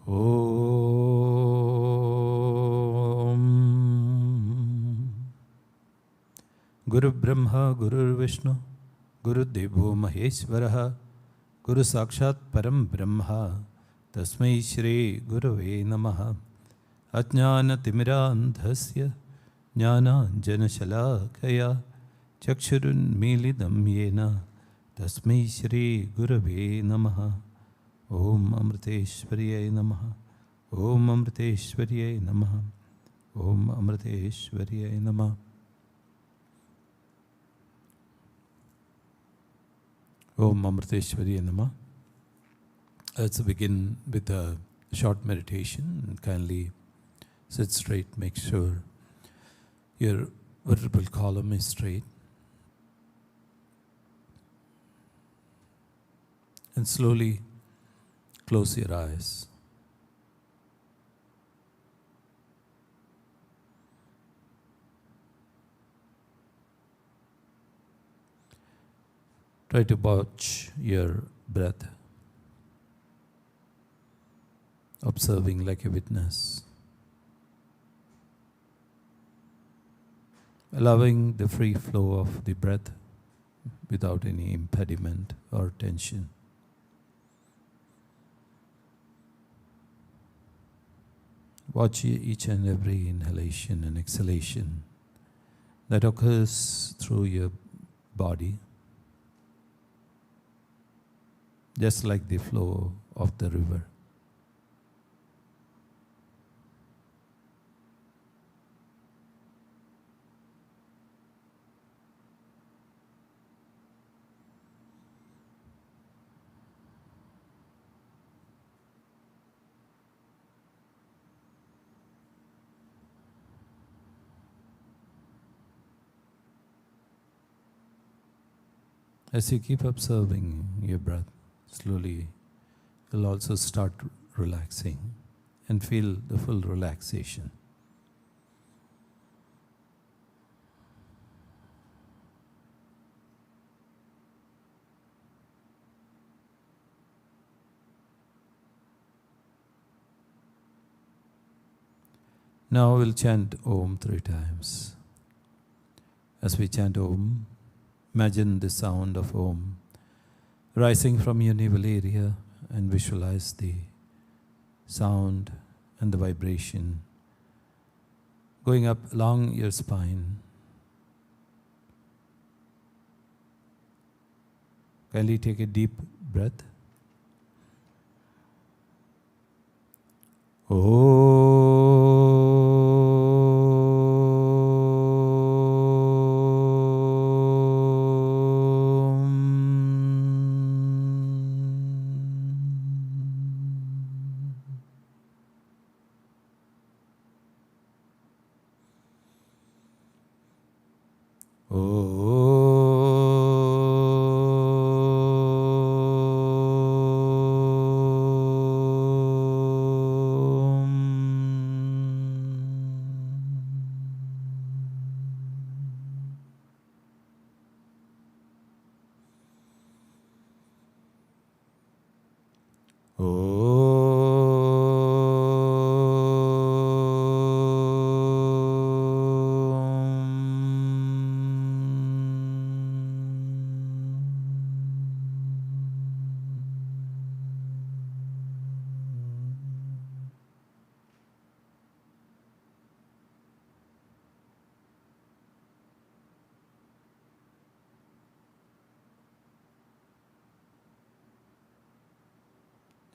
Om Guru Brahma Guru Vishnu Guru Devo Maheshwaraha Guru Sakshat Param Brahma Tasmai Shri Gurave Namaha Ajnana Timirandhasya Jnana Janashalakaya Chakshurun Milidam Yena Tasmai Shri Gurave Namaha Om Amriteshwariyai Namaha Om Amriteshwariyai Namaha Om Amriteshwariyai Namaha Om Amriteshwariyai Namaha. Let's begin with a short meditation. Kindly sit straight, make sure your vertebral column is straight. And slowly close your eyes. Try to watch your breath, observing like a witness, allowing the free flow of the breath without any impediment or tension. Watch each and every inhalation and exhalation that occurs through your body, just like the flow of the river. As you keep observing your breath, slowly you'll also start relaxing and feel the full relaxation. Now we'll chant Om 3 times. As we chant Om, imagine the sound of Om rising from your navel area and visualize the sound and the vibration going up along your spine. Kindly take a deep breath.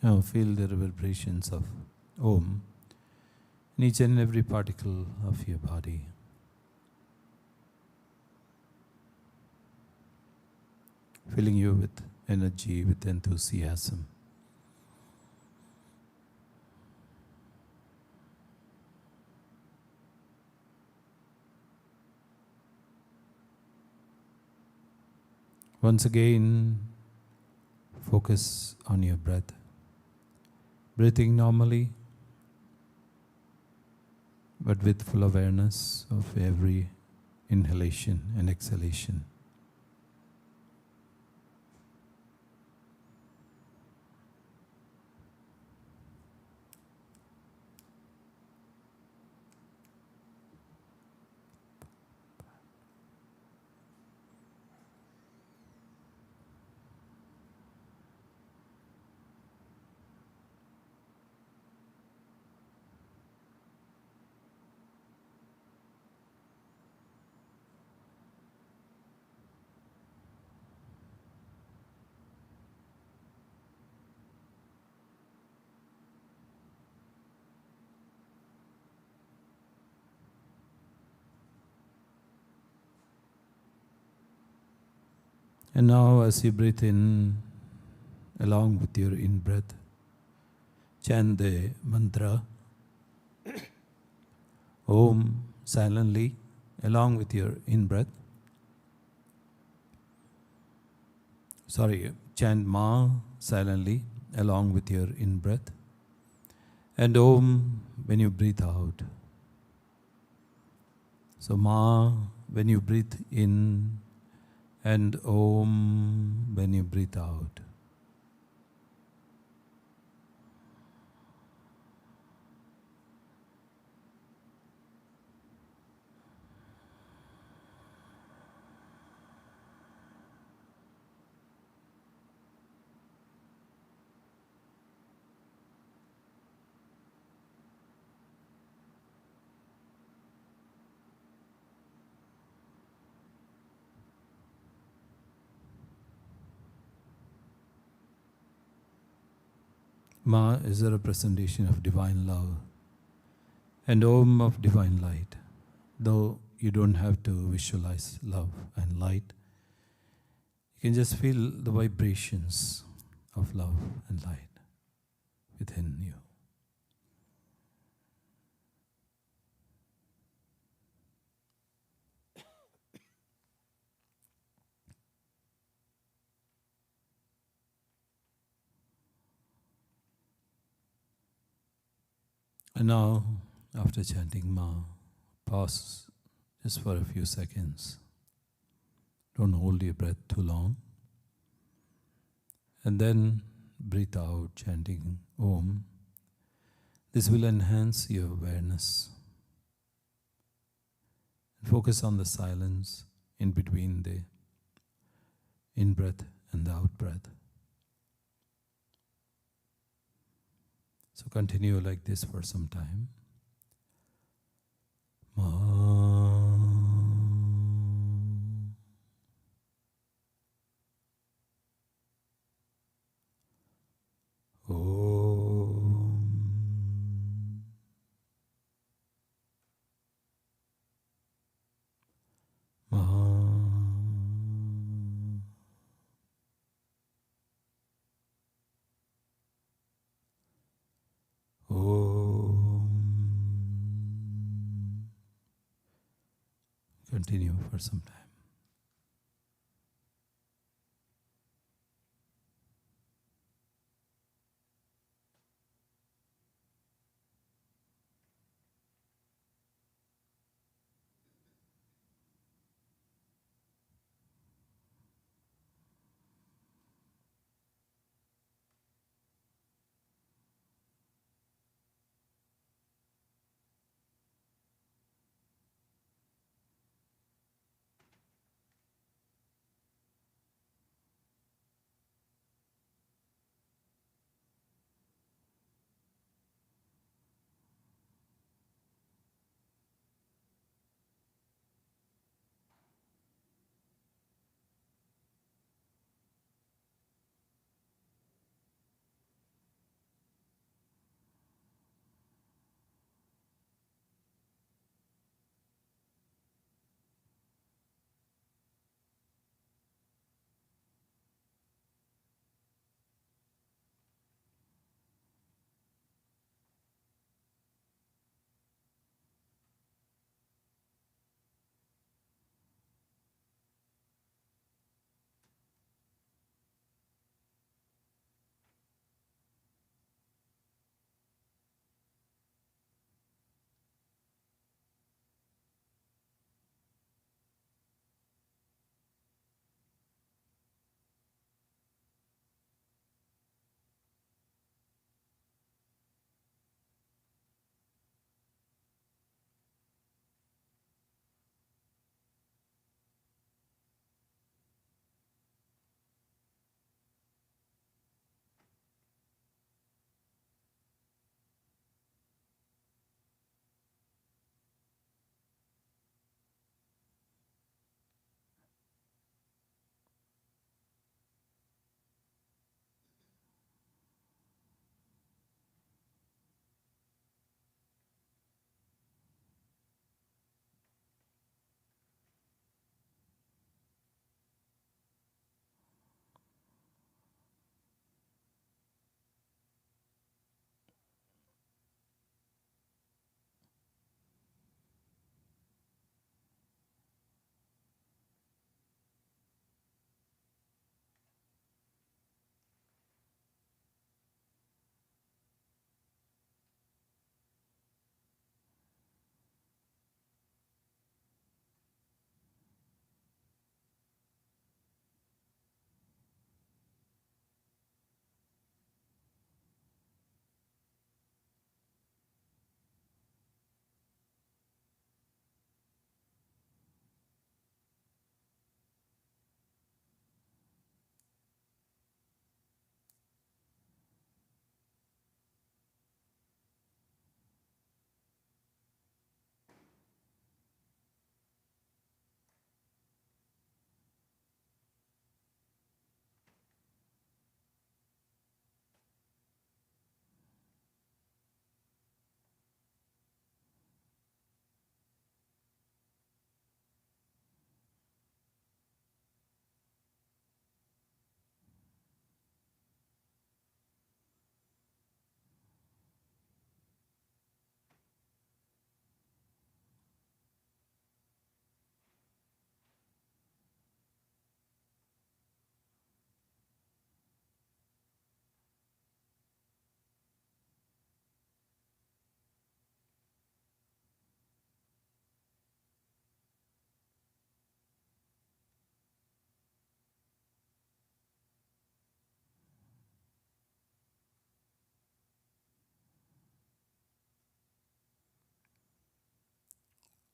Now feel the reverberations of Om in each and every particle of your body. Filling you with energy, with enthusiasm. Once again, focus on your breath. Breathing normally, but with full awareness of every inhalation and exhalation. And now as you breathe in, along with your in-breath, chant the mantra Om silently, along with your in-breath. Chant Ma silently, along with your in-breath. And Om when you breathe out. So Ma when you breathe in, and Om when you breathe out. Ma is a representation of divine love and Om of divine light. Though you don't have to visualize love and light, you can just feel the vibrations of love and light within you. And now, after chanting Ma, pause just for a few seconds. Don't hold your breath too long. And then breathe out, chanting Om. This will enhance your awareness. Focus on the silence in between the in-breath and the out-breath. So continue like this for some time. Ma. Om. Ma. Om. Continue for some time.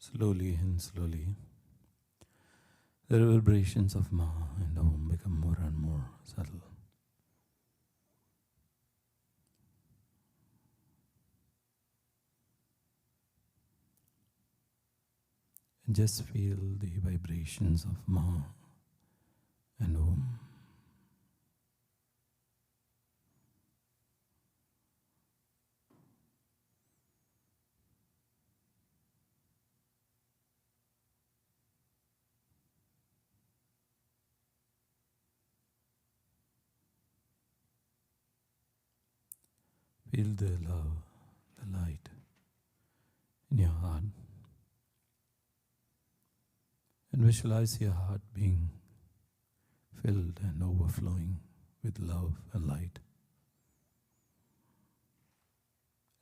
Slowly and slowly, the reverberations of Ma and Om become more and more subtle. And just feel the vibrations of Ma and Om. Feel the love, the light in your heart. And visualize your heart being filled and overflowing with love and light.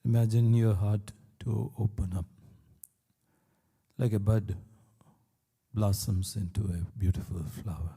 Imagine your heart to open up like a bud blossoms into a beautiful flower.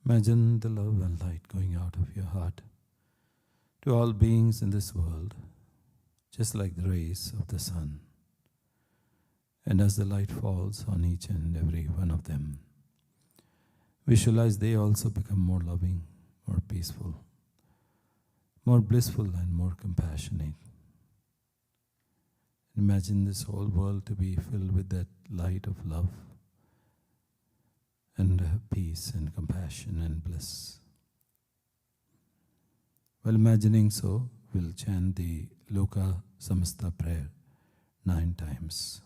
Imagine the love and light going out of your heart to all beings in this world, just like the rays of the sun. And as the light falls on each and every one of them, visualize they also become more loving, more peaceful, more blissful and more compassionate. Imagine this whole world to be filled with that light of love and peace and compassion and bliss. While imagining so, we'll chant the Loka Samasta prayer 9 times.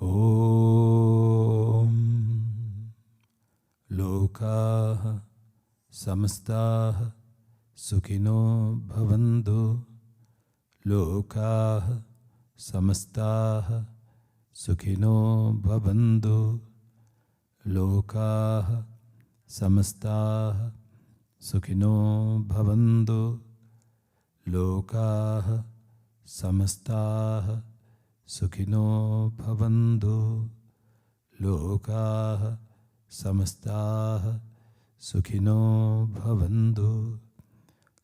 Om Loka Samasta Sukhino Bhavantu Loka Samasta Sukhino Bhavantu Loka Samasta Sukhino Bhavantu Loka Samasta Sukhino Bhavantu Loka Samasta Sukhino Bhavantu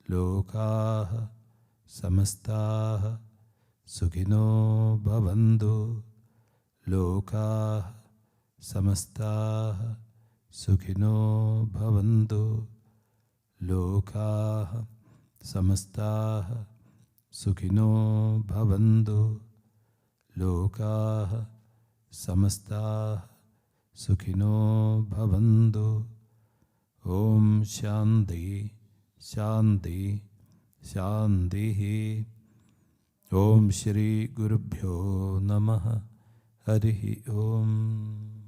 Loka Samasta Sukhino Bhavantu Loka Samasta Sukhino Bhavantu Loka Samasta Sukhino Bhavantu Loka Samasta Sukhino Bhavantu. Om Shanti Shanti Shanti. Om Shri Gurubhyo Namaha. Harihi Om.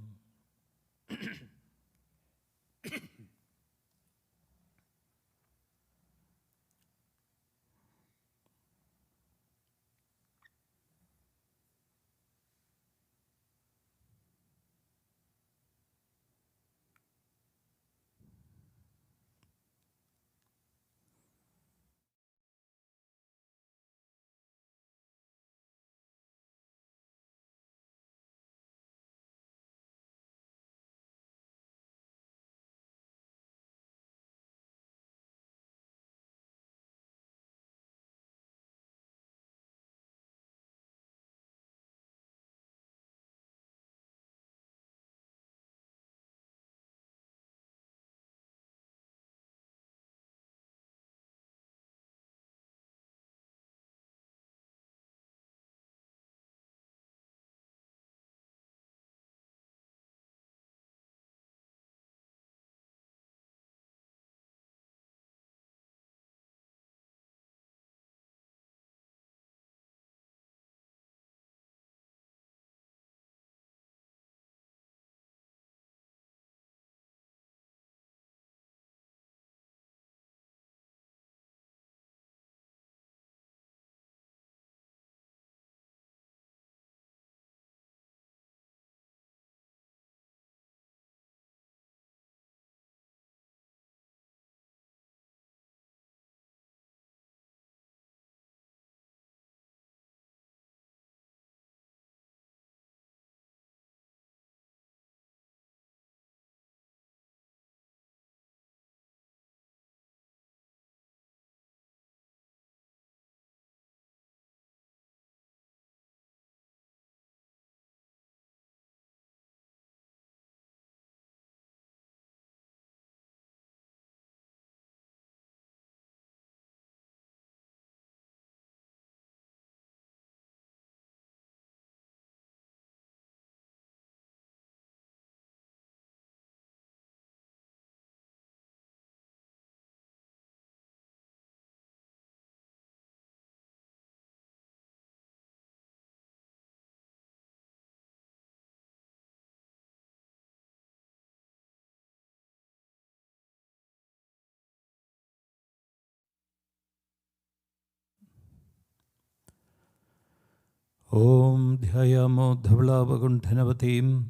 Om Dhyayamo Dhavlavagundhanavatim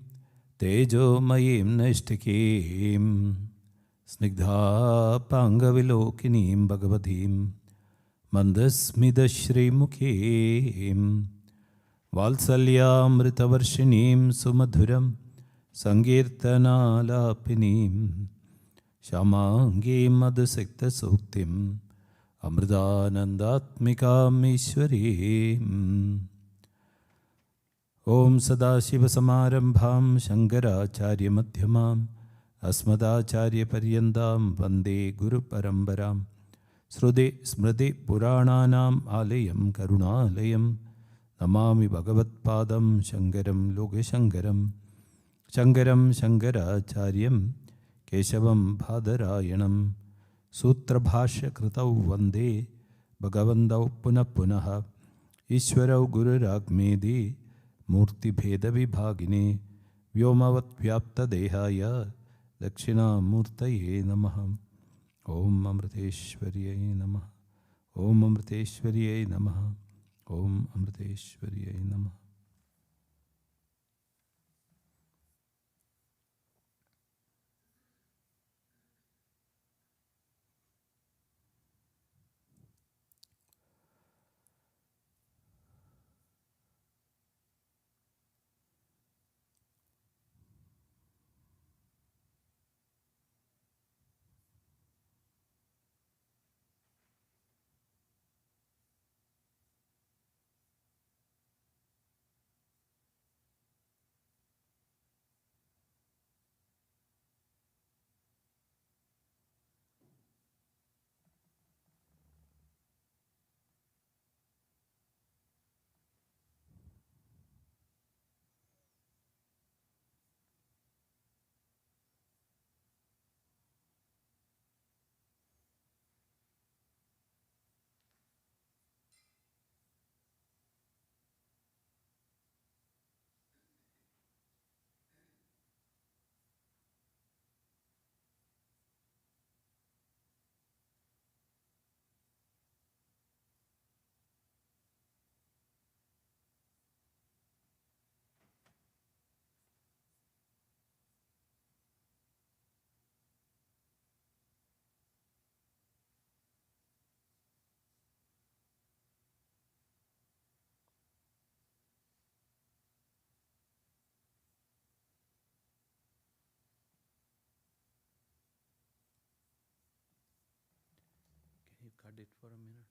Tejomayim Naishtikim Snigdha Pangavilokinim Bhagavatim Mandasmidashrimukhim Valsalyamritavarshinim Sumadhuram Sankirtanalapinim Shamangi Madhasikta Suktim Amridanandatmikam Ishwarim Om Sadashiva Samarambham Shankaracharya Madhyamam Asmadacharya Paryandam Vande Guru Parambaram Sruti Smriti Purananam Alayam Karunalayam Namami Bhagavat Padam Shankaram Logashankaram Shankaram Shankaracharyam Keshavam Bhadarayanam Sutra Bhashya Kritau Vande Bhagavandau Punah Punaha Ishwarau Guru Ragmedi Murti Bheda Vibhagine Vyomavat Vyapta Dehaya Dakshina Murtaye Namaha Om Amriteshwariyai Namaha Om Amriteshwariyai Namaha Om Amriteshwariyai Namaha. Can you cut it for a minute?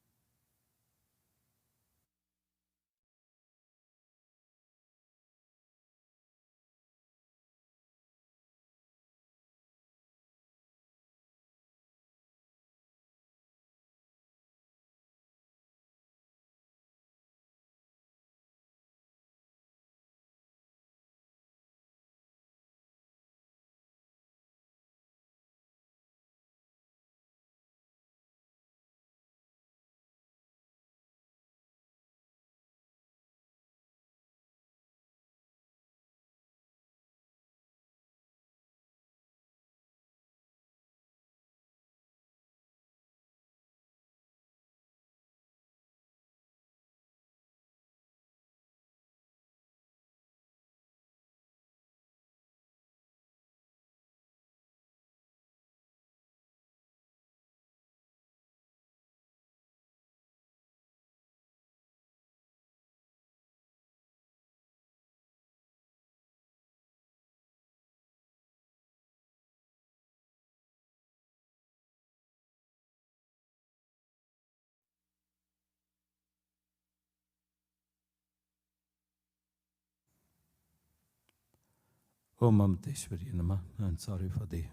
Om Amriteshwariyai Namaha. I'm sorry for the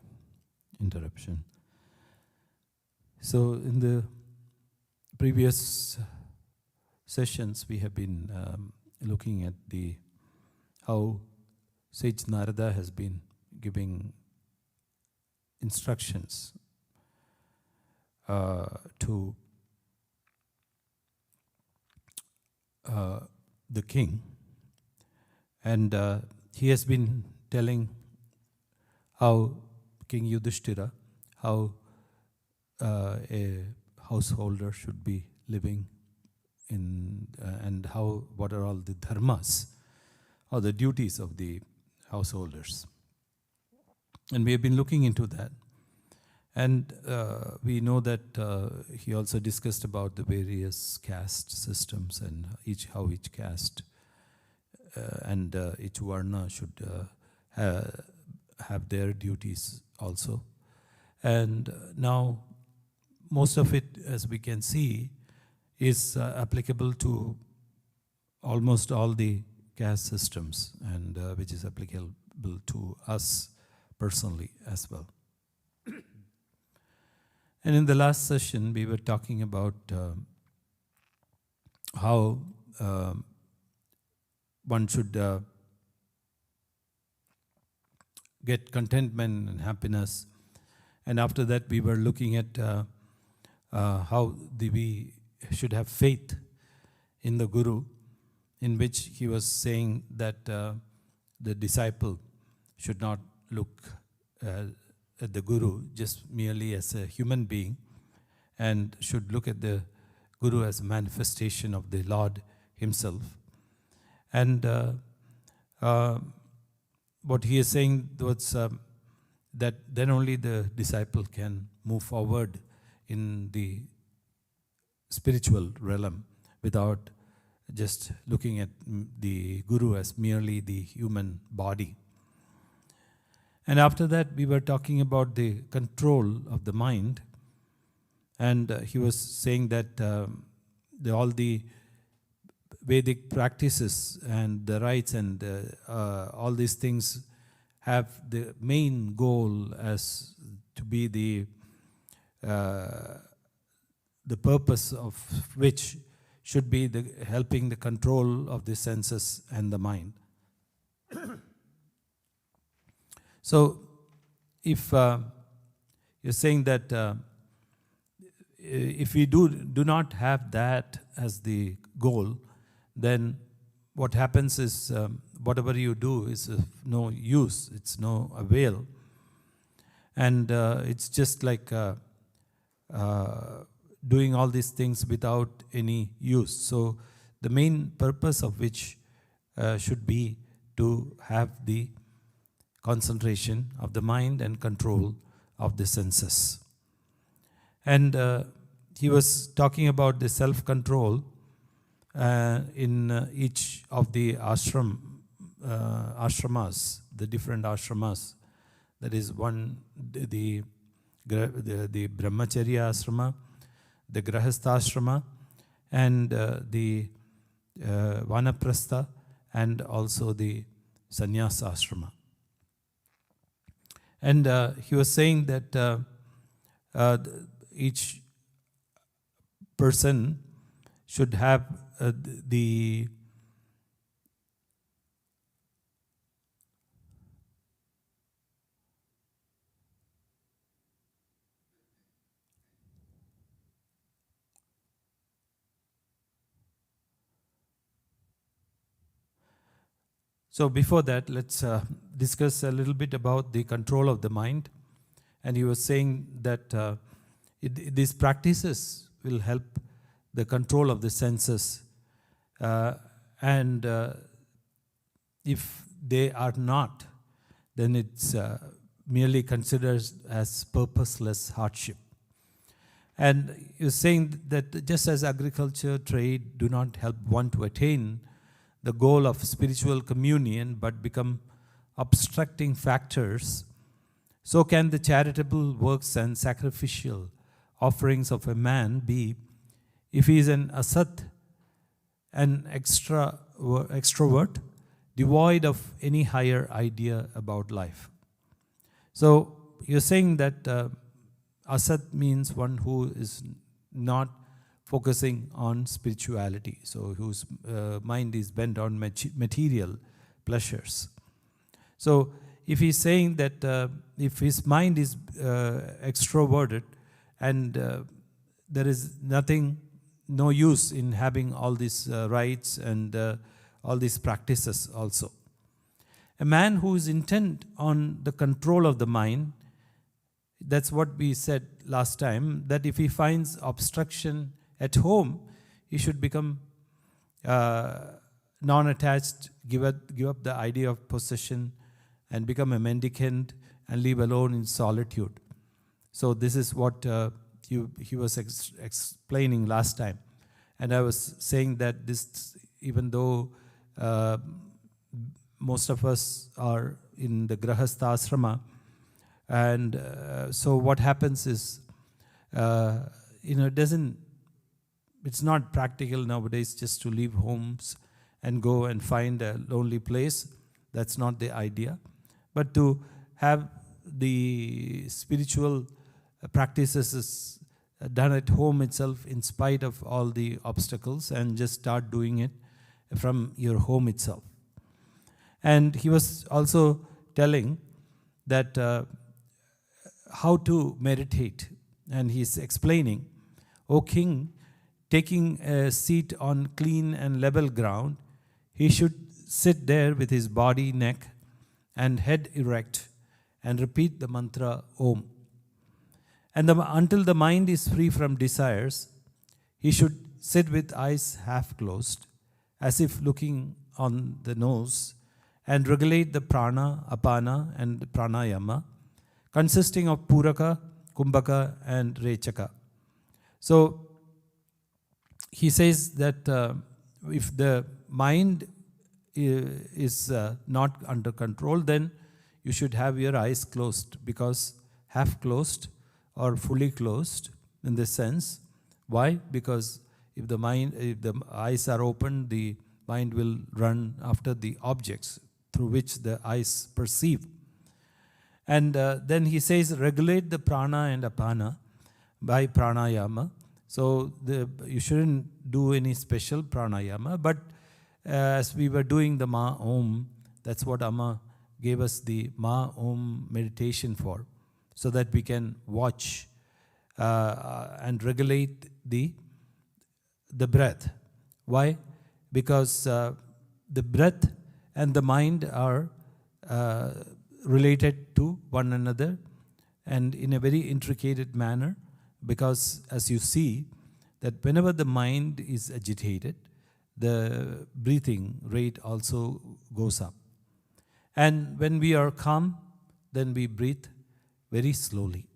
interruption. So in the previous sessions, we have been looking at how Sage Narada has been giving instructions to the king, and he has been telling how King Yudhishthira, how a householder should be living and what are all the dharmas or the duties of the householders. And we have been looking into that. And we know that he also discussed about the various caste systems and how each caste and each varna should have their duties also. And now most of it, as we can see, is applicable to almost all the caste systems, and which is applicable to us personally as well. And in the last session, we were talking about how one should get contentment and happiness. And after that, we were looking at how we should have faith in the Guru, in which he was saying that the disciple should not look at the Guru just merely as a human being, and should look at the Guru as a manifestation of the Lord himself. And what he is saying was that then only the disciple can move forward in the spiritual realm without just looking at the Guru as merely the human body. And after that, we were talking about the control of the mind. And he was saying that all the Vedic practices and the rites and all these things have the main goal as to be the purpose of which should be helping the control of the senses and the mind. So, if you're saying that if we do not have that as the goal, then what happens is whatever you do is of no use, it's no avail. And it's just like doing all these things without any use. So the main purpose of which should be to have the concentration of the mind and control of the senses. And he was talking about the self-control in each of the ashramas, the different ashramas. That is one, the brahmacharya ashrama, the grahastha ashrama, and the vanaprastha, and also the sannyasa ashrama. And he was saying that each person should have the So before that, let's discuss a little bit about the control of the mind. And he was saying that these practices will help the control of the senses. And if they are not, then it's merely considered as purposeless hardship. And he was saying that just as agriculture, trade do not help one to attain the goal of spiritual communion but become obstructing factors, so can the charitable works and sacrificial offerings of a man be if he is an asat, an extrovert, devoid of any higher idea about life. So you're saying that asat means one who is not focusing on spirituality, so whose mind is bent on material pleasures. So if he's saying that if his mind is extroverted and there is no use in having all these rites and all these practices also. A man who is intent on the control of the mind, that's what we said last time, that if he finds obstruction at home, he should become non-attached, give up the idea of possession, and become a mendicant and live alone in solitude. So this is what he was explaining last time. And I was saying that this, even though most of us are in the Grahastha asrama, and so what happens is, it's not practical nowadays just to leave homes and go and find a lonely place. That's not the idea. But to have the spiritual practices is done at home itself in spite of all the obstacles, and just start doing it from your home itself. And he was also telling that how to meditate. And he's explaining, O king, taking a seat on clean and level ground, he should sit there with his body, neck, and head erect, and repeat the mantra Om. And until the mind is free from desires, he should sit with eyes half closed, as if looking on the nose, and regulate the prana, apana, and pranayama, consisting of puraka, kumbhaka, and rechaka. So he says that if the mind is not under control, then you should have your eyes closed, because half closed or fully closed in this sense. Why? Because if the eyes are open, the mind will run after the objects through which the eyes perceive. And then he says, regulate the prana and apana by pranayama. So you shouldn't do any special pranayama, but as we were doing the Ma Om, that's what Amma gave us the Ma Om meditation for, so that we can watch and regulate the breath. Why? Because the breath and the mind are related to one another, and in a very intricate manner, because as you see that whenever the mind is agitated, the breathing rate also goes up. And when we are calm, then we breathe very slowly.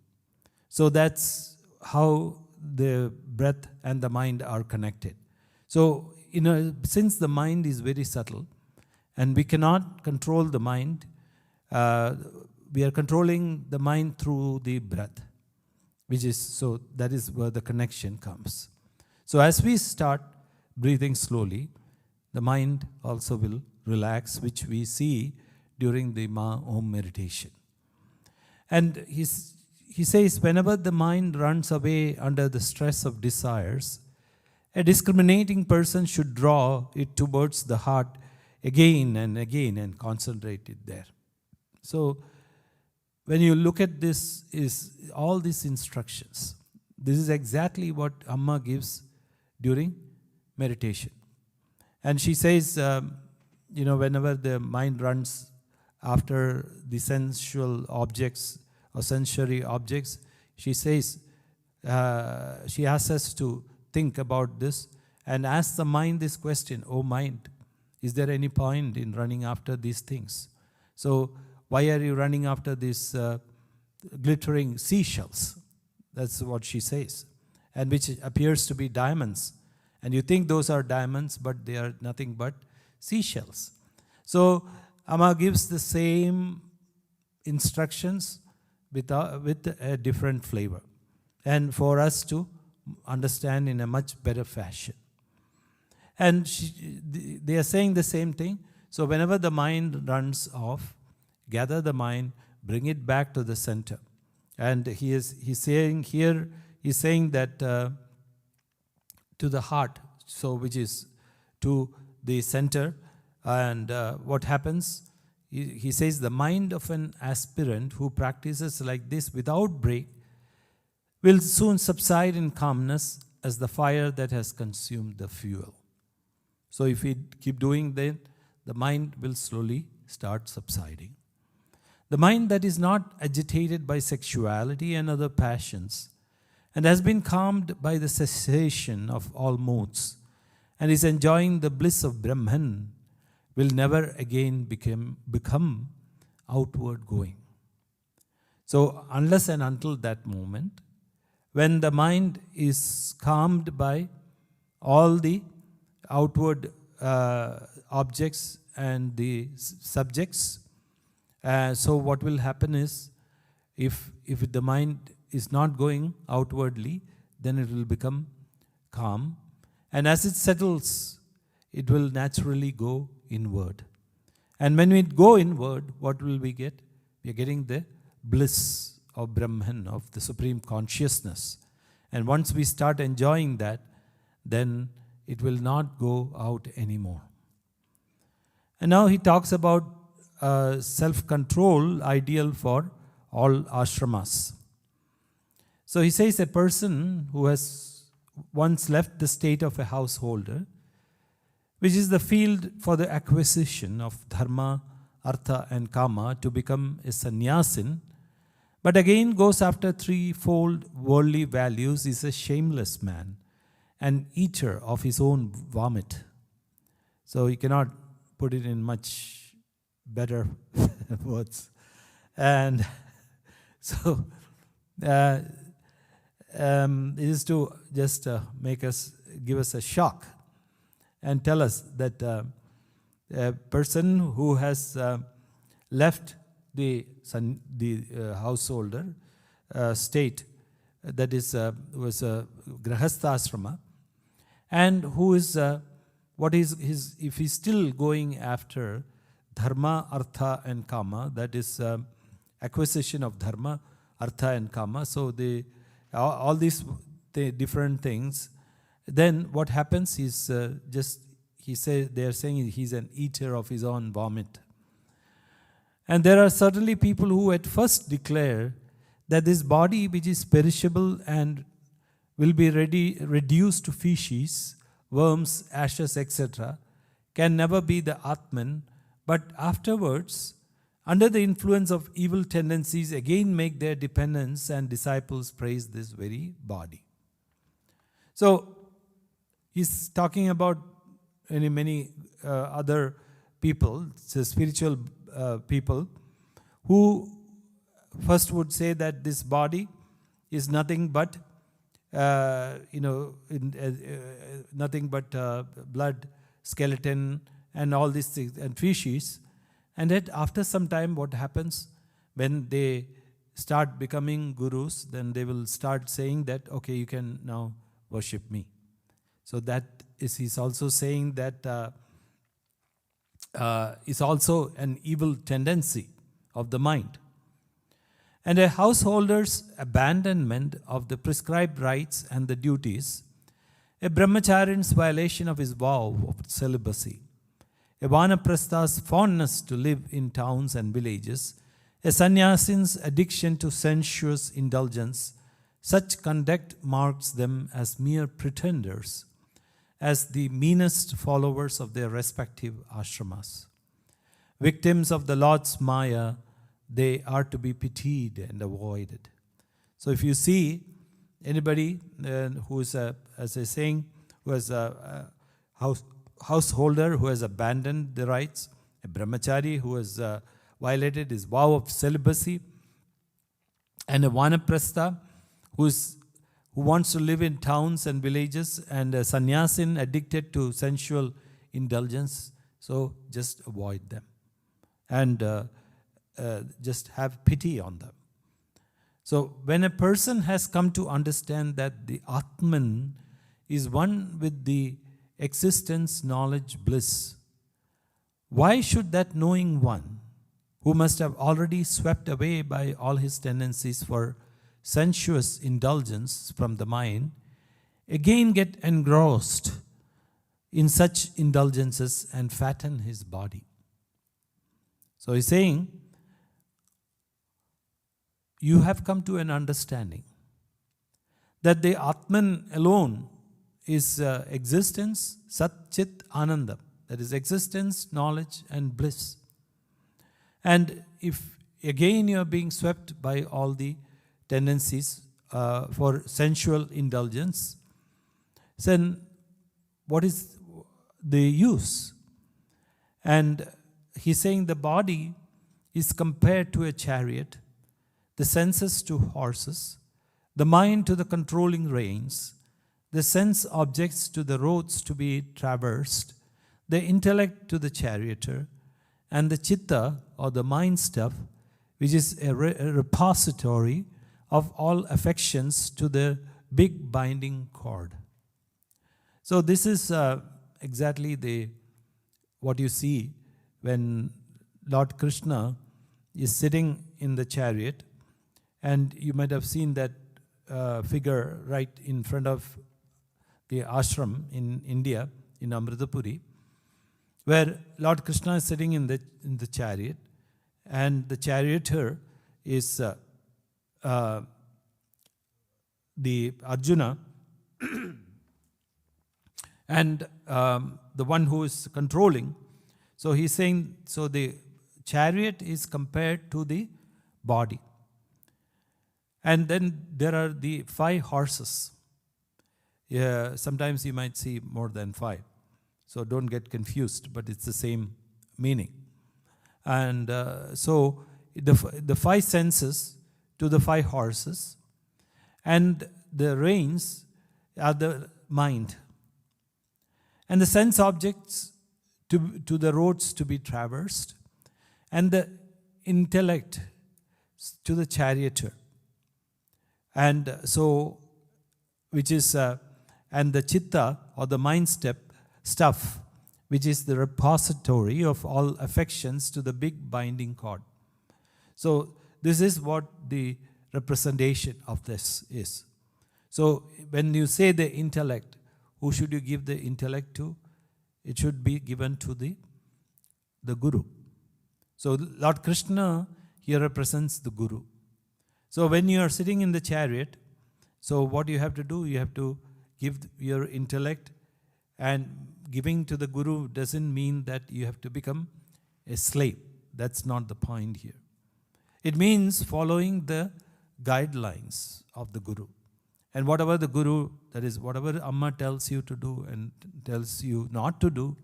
So that's how the breath and the mind are connected. So, since the mind is very subtle, and we cannot control the mind, we are controlling the mind through the breath, so that is where the connection comes. So as we start breathing slowly, the mind also will relax, which we see during the Ma Om meditation. And he says, whenever the mind runs away under the stress of desires, a discriminating person should draw it towards the heart again and concentrate it there. So when you look at this, is all these instructions. This is exactly what Amma gives during meditation. And she says, whenever the mind runs after the sensual objects or sensory objects, she says, she asks us to think about this and ask the mind this question, O mind, is there any point in running after these things? So why are you running after these glittering seashells? That's what she says. And which appears to be diamonds. And you think those are diamonds, but they are nothing but seashells. So Amma gives the same instructions with a different flavor, and for us to understand in a much better fashion. And they are saying the same thing. So whenever the mind runs off, gather the mind, bring it back to the center. And he's saying that to the heart, so which is to the center. And what happens? He says the mind of an aspirant who practices like this without break will soon subside in calmness as the fire that has consumed the fuel. So if we keep doing that, the mind will slowly start subsiding. The mind that is not agitated by sexuality and other passions and has been calmed by the cessation of all moods and is enjoying the bliss of Brahman will never again become outward going. So unless and until that moment, when the mind is calmed by all the outward objects and the subjects, so what will happen is, if the mind is not going outwardly, then it will become calm. And as it settles, it will naturally go inward. And when we go inward, what will we get? We are getting the bliss of Brahman, of the Supreme Consciousness. And once we start enjoying that, then it will not go out anymore. And now he talks about self-control, ideal for all ashramas. So he says a person who has once left the state of a householder, which is the field for the acquisition of dharma, artha and kama, to become a sannyasin, but again goes after threefold worldly values, is a shameless man, an eater of his own vomit. So you cannot put it in much better words. And so it is to just give us a shock and tell us that a person who has left the householder state, that is was a grahastha and who is what is his, if he's still going after dharma, artha and kama, that is acquisition of dharma, artha and kama, so all these different things, then what happens is they are saying he's an eater of his own vomit. And there are certainly people who at first declare that this body, which is perishable and will be reduced to feces, worms, ashes, etc., can never be the Atman, but afterwards, under the influence of evil tendencies, again make their dependents and disciples praise this very body. So, he's talking about many other people, so spiritual people, who first would say that this body is nothing but, nothing but blood, skeleton, and all these things, and feces. And yet, after some time, what happens when they start becoming gurus? Then they will start saying that, okay, you can now worship me. So that he's also saying that is also an evil tendency of the mind. And a householder's abandonment of the prescribed rights and the duties, a brahmacharian's violation of his vow of celibacy, a vanaprastha's fondness to live in towns and villages, a sannyasin's addiction to sensuous indulgence, such conduct marks them as mere pretenders, as the meanest followers of their respective ashramas. Victims of the Lord's Maya, they are to be pitied and avoided. So if you see anybody who is, as I was saying, who has a householder who has abandoned the rights, a brahmachari who has violated his vow of celibacy, and a vanaprastha who wants to live in towns and villages, and a sannyasin addicted to sensual indulgence, so just avoid them and just have pity on them. So when a person has come to understand that the Atman is one with the existence, knowledge, bliss, why should that knowing one, who must have already swept away by all his tendencies for sensuous indulgence from the mind, again get engrossed in such indulgences and fatten his body? So he's saying, you have come to an understanding that the Atman alone is existence, Sat Chit Ananda, that is existence, knowledge and bliss. And if again you are being swept by all the tendencies for sensual indulgence, then what is the use. And he's saying the body is compared to a chariot, the senses to horses, the mind to the controlling reins, the sense objects to the roads to be traversed, the intellect to the charioteer, and the chitta or the mind stuff, which is a repository of all affections, to the big binding cord. So this is exactly what you see when Lord Krishna is sitting in the chariot, and you might have seen that figure right in front of the ashram in India, in Amritapuri, where Lord Krishna is sitting in the chariot, and the charioteer is the Arjuna, and the one who is controlling. So he's saying, so the chariot is compared to the body. And then there are the 5 horses. Yeah, sometimes you might see more than 5. So don't get confused, but it's the same meaning. And so the 5 senses to the 5 horses, and the reins are the mind. And the sense objects to the roads to be traversed, and the intellect to the charioteer. And so, which is, and the chitta or the mind stuff, which is the repository of all affections, to the big binding cord. So this is what the representation of this is. So when you say the intellect, who should you give the intellect to? It should be given to the Guru. So Lord Krishna here represents the Guru. So when you are sitting in the chariot, so what you have to do, you have to give your intellect, and giving to the Guru doesn't mean that you have to become a slave. That's not the point here. It means following the guidelines of the Guru. And whatever the Guru, that is, whatever Amma tells you to do and tells you not to do,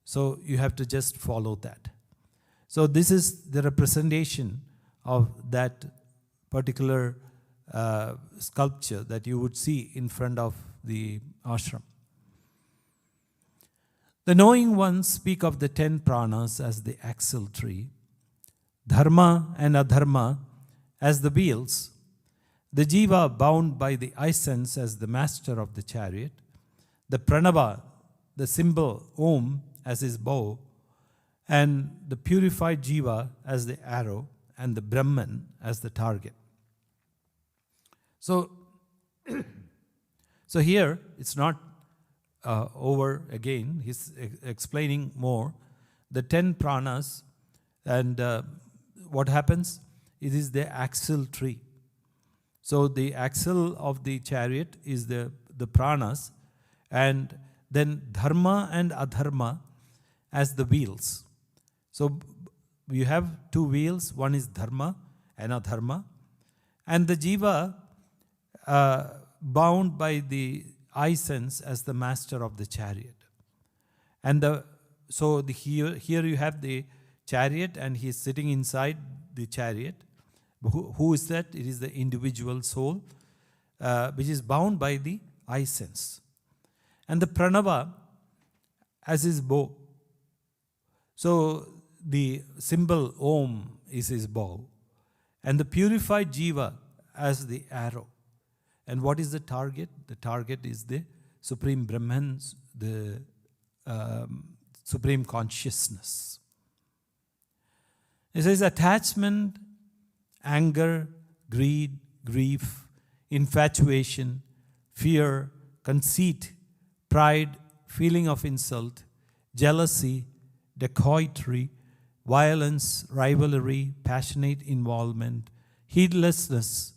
so you have to just follow that. So this is the representation of that particular sculpture that you would see in front of the ashram. The knowing ones speak of the 10 pranas as the axle tree, dharma and adharma as the wheels, the jiva bound by the eye sense as the master of the chariot, the pranava, the symbol Om, as his bow, and the purified jiva as the arrow, and the Brahman as the target. So here it's not over again. He's explaining more. The 10 pranas, and what happens? It is the axle tree. So the axle of the chariot is the pranas, and then dharma and adharma as the wheels. So you have 2 wheels, one is dharma and adharma, and the jiva bound by the eye sense as the master of the chariot. And here you have the chariot, and he is sitting inside the chariot. Who is that? It is the individual soul, which is bound by the eye sense. And the pranava as his bow. So the symbol Om is his bow. And the purified jiva as the arrow. And what is the target? The target is the Supreme Brahman, the Supreme Consciousness. It says attachment, anger, greed, grief, infatuation, fear, conceit, pride, feeling of insult, jealousy, dacoity, violence, rivalry, passionate involvement, heedlessness,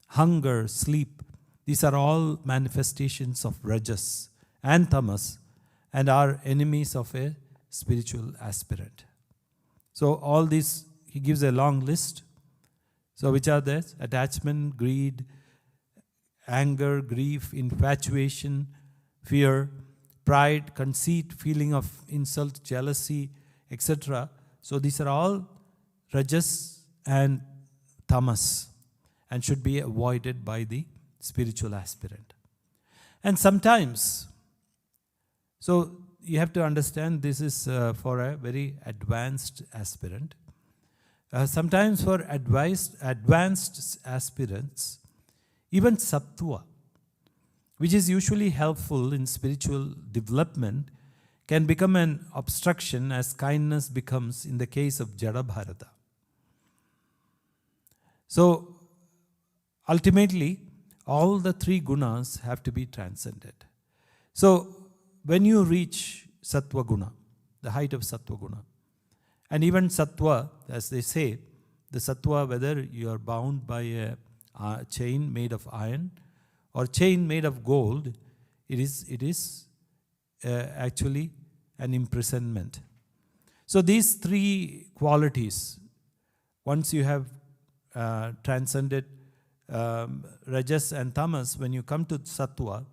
hunger, sleep. These are all manifestations of rajas and tamas, and are enemies of a spiritual aspirant. So all these, he gives a long list. So which are these? Attachment, greed, anger, grief, infatuation, fear, pride, conceit, feeling of insult, jealousy, etc. So these are all rajas and tamas and should be avoided by the spiritual aspirant. And sometimes, so you have to understand this is for a very advanced aspirant. Sometimes for advanced aspirants, even sattva, which is usually helpful in spiritual development, can become an obstruction as kindness becomes in the case of Jada Bharata. So ultimately, all the three gunas have to be transcended. So when you reach sattva guna, the height of sattva guna, and even sattva, as they say, the sattva, whether you are bound by a chain made of iron or chain made of gold, it is actually an imprisonment. So these three qualities, once you have transcended rajas and tamas, when you come to sattva,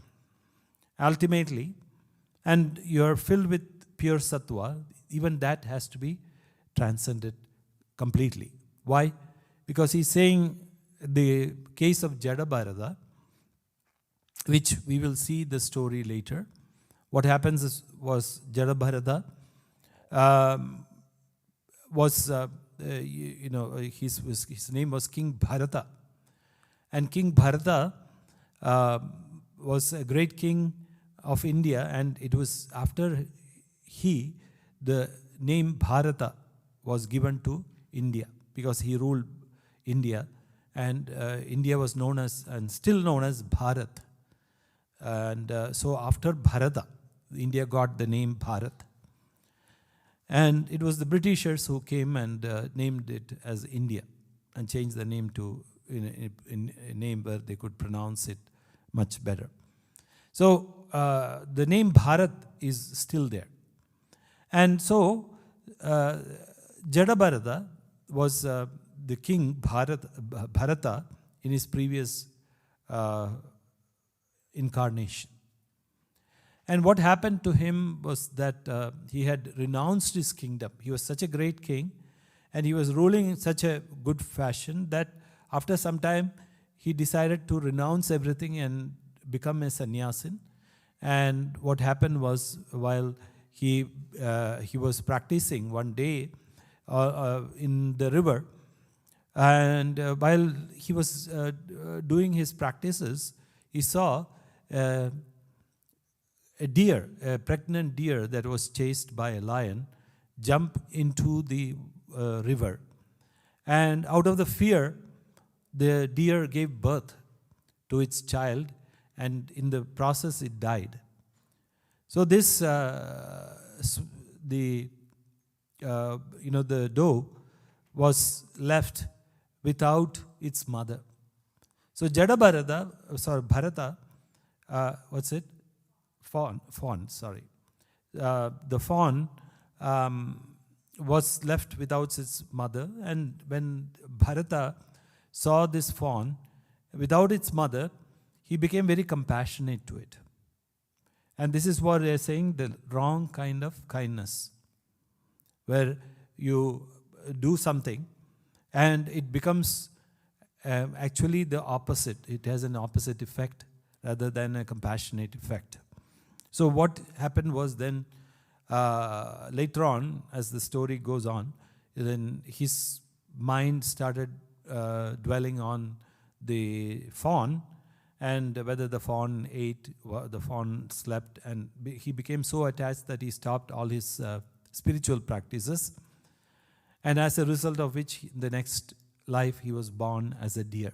ultimately, and you are filled with pure sattva, even that has to be transcended completely. Why? Because he's saying the case of Jada Bharata, which we will see the story later. What happens was Jada Bharata his name was King Bharata. And King Bharata was a great king of India, and it was after the name Bharata was given to India, because he ruled India, and India was known as, and still known as, Bharat. And so after Bharata, India got the name Bharat. And it was the Britishers who came and named it as India and changed the name to in a name where they could pronounce it much better. So the name Bharat is still there. And so Jada Bharata was the king Bharata in his previous incarnation. And what happened to him was that he had renounced his kingdom. He was such a great king, and he was ruling in such a good fashion that after some time he decided to renounce everything and become a sannyasin. And what happened was, while he was practicing one day in the river, and while he was doing his practices, he saw a deer, a pregnant deer that was chased by a lion, jump into the river. And out of the fear, the deer gave birth to its child, and in the process it died. So this, the doe was left without its mother. So Jada Bharata, what's it? Fawn, sorry. The fawn was left without its mother, and when Bharata saw this fawn without its mother, he became very compassionate to it. And this is what they're saying, the wrong kind of kindness, where you do something and it becomes actually the opposite. It has an opposite effect rather than a compassionate effect. So what happened was then, later on, as the story goes on, then his mind started dwelling on the fawn, and whether the fawn ate, the fawn slept, and he became so attached that he stopped all his spiritual practices. And as a result of which, in the next life, he was born as a deer.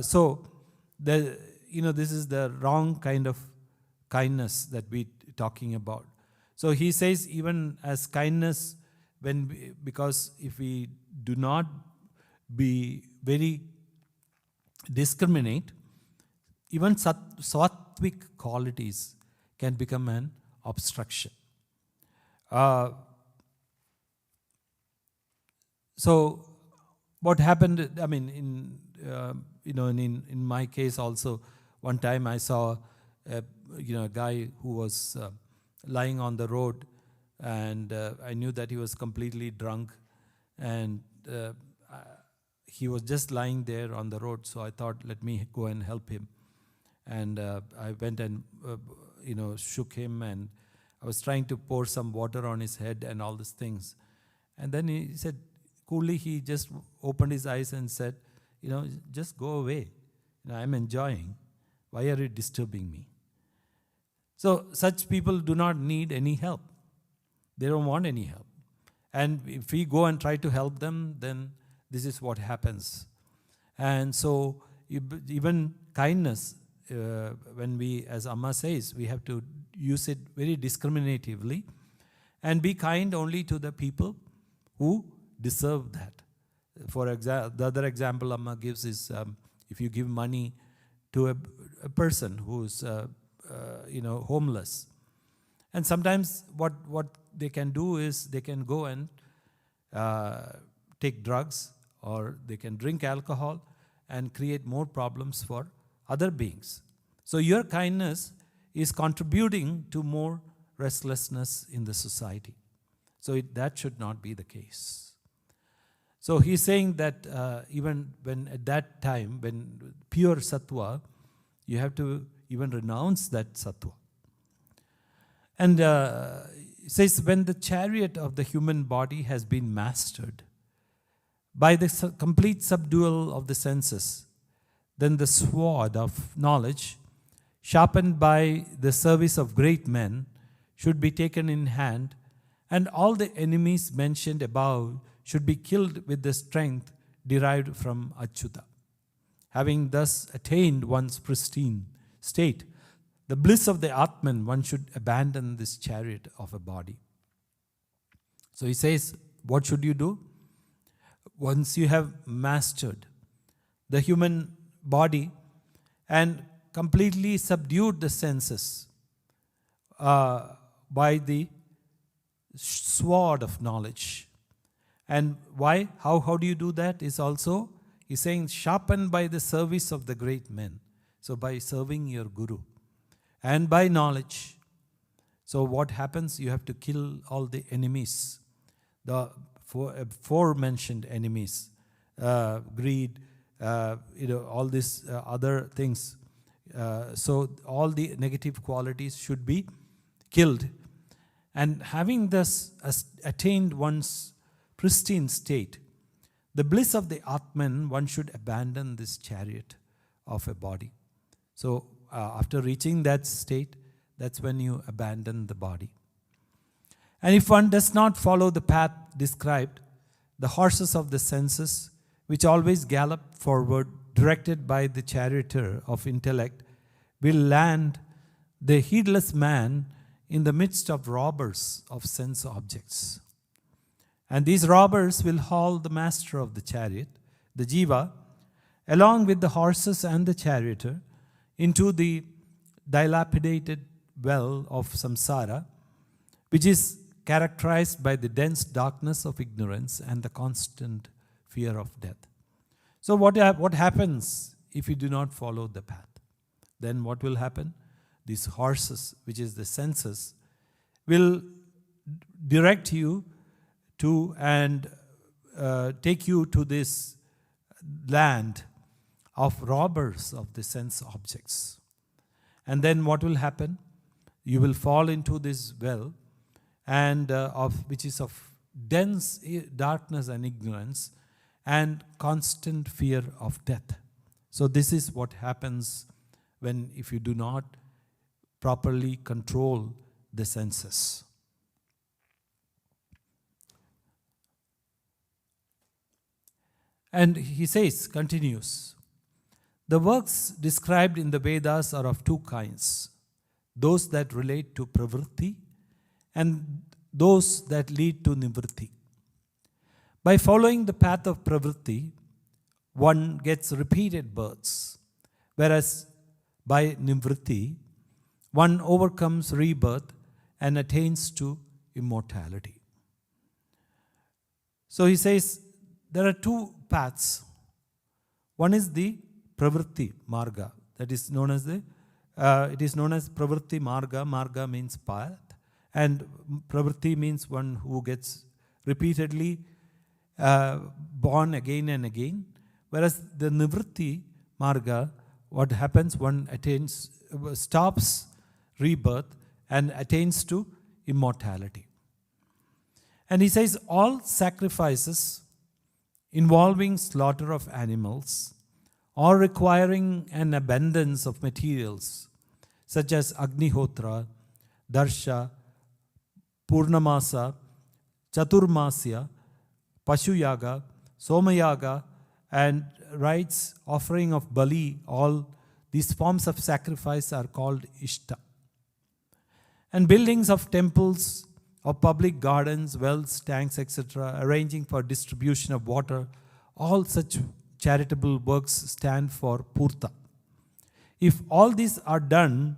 So, this is the wrong kind of kindness that we're talking about. So he says, even as kindness, because if we do not be very discriminate, even sattvic qualities can become an obstruction. So what happened, in my case also, one time I saw a guy who was lying on the road, and I knew that he was completely drunk, and he was just lying there on the road. So I thought, let me go and help him. And I went and shook him, and I was trying to pour some water on his head and all these things. And then he said, coolly, he just opened his eyes and said, just go away. I'm enjoying. Why are you disturbing me? So such people do not need any help. They don't want any help. And if we go and try to help them, then this is what happens. And so even kindness, when we, as Amma says, we have to use it very discriminatively and be kind only to the people who deserve that. For example, the other example Amma gives is if you give money to a person who's homeless, and sometimes what they can do is they can go and take drugs, or they can drink alcohol and create more problems for other beings. So your kindness is contributing to more restlessness in the society. So that should not be the case. So he's saying that even when at that time, when pure sattva, you have to even renounce that sattva. And it says, when the chariot of the human body has been mastered by the complete subdual of the senses, then the sword of knowledge, sharpened by the service of great men, should be taken in hand, and all the enemies mentioned above should be killed with the strength derived from Achyuta. Having thus attained one's pristine state, the bliss of the Atman, one should abandon this chariot of a body. So he says, what should you do? Once you have mastered the human body and completely subdued the senses by the sword of knowledge. And why? How do you do that? Is also, he's saying, sharpened by the service of the great men. So by serving your guru and by knowledge. So what happens? You have to kill all the enemies, the aforementioned enemies, greed, all these other things. So all the negative qualities should be killed. And having thus attained one's pristine state, the bliss of the Atman, one should abandon this chariot of a body. So after reaching that state, that's when you abandon the body. And if one does not follow the path described, the horses of the senses, which always gallop forward, directed by the charioteer of intellect, will land the heedless man in the midst of robbers of sense objects. And these robbers will haul the master of the chariot, the jiva, along with the horses and the charioteer, into the dilapidated well of samsara, which is characterized by the dense darkness of ignorance and the constant fear of death. So what happens if you do not follow the path? Then what will happen? These horses, which is the senses, will direct you to and take you to this land of robbers of the sense objects. And then what will happen? You will fall into this well, and which is of dense darkness and ignorance and constant fear of death. So this is what happens if you do not properly control the senses. And he says, continues, the works described in the Vedas are of two kinds, those that relate to pravritti and those that lead to nivritti. By following the path of pravritti, one gets repeated births, whereas by nivritti, one overcomes rebirth and attains to immortality. So he says there are two paths. One is the pravritti marga, that is known as the It is known as pravritti marga. Marga means path. And pravritti means one who gets repeatedly born again and again. Whereas the nivritti marga, what happens, one stops rebirth and attains to immortality. And he says all sacrifices involving slaughter of animals or requiring an abundance of materials such as Agnihotra, Darsha, Purnamasa, Chaturmasya, Pashuyaga, Somayaga, and rites, offering of Bali, all these forms of sacrifice are called Ishta. And buildings of temples, of public gardens, wells, tanks, etc., arranging for distribution of water, all such charitable works stand for Purta. If all these are done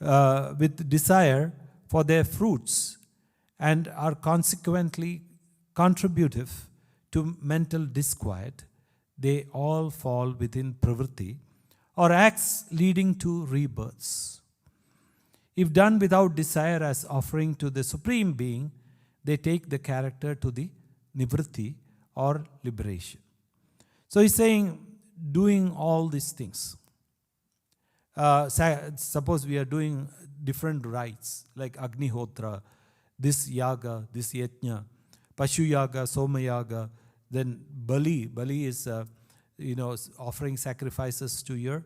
with desire for their fruits and are consequently contributive to mental disquiet, they all fall within pravritti or acts leading to rebirths. If done without desire as offering to the Supreme Being, they take the character to the nivritti or liberation. So he's saying, doing all these things. Suppose we are doing different rites like Agnihotra, this yaga, this yajna, Pashu yaga, Soma yaga, then Bali. Bali is, offering sacrifices to your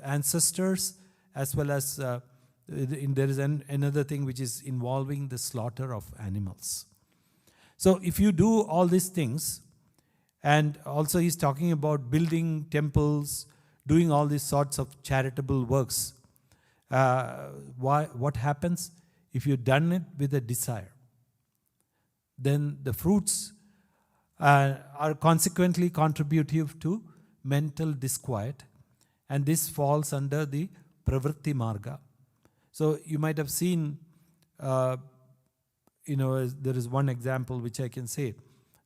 ancestors, as well as there is another thing which is involving the slaughter of animals. So if you do all these things, and also he's talking about building temples, doing all these sorts of charitable works, what happens if you've done it with a desire? Then the fruits are consequently contributive to mental disquiet, and this falls under the pravritti marga. So you might have seen, there is one example which I can say,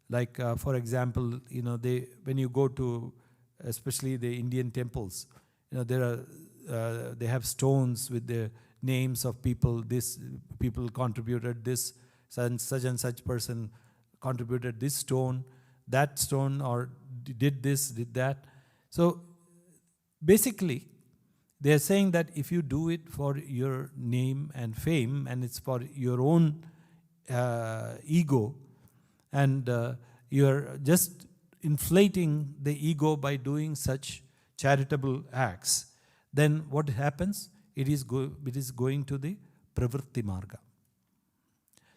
like for example, when you go to, especially the Indian temples, they have stones with the names of people. This people contributed this, such and such person contributed this stone, that stone, or did this, did that. So basically, they are saying that if you do it for your name and fame, and it's for your own ego, and you're just inflating the ego by doing such charitable acts, then what happens? It is going to the pravritti marga.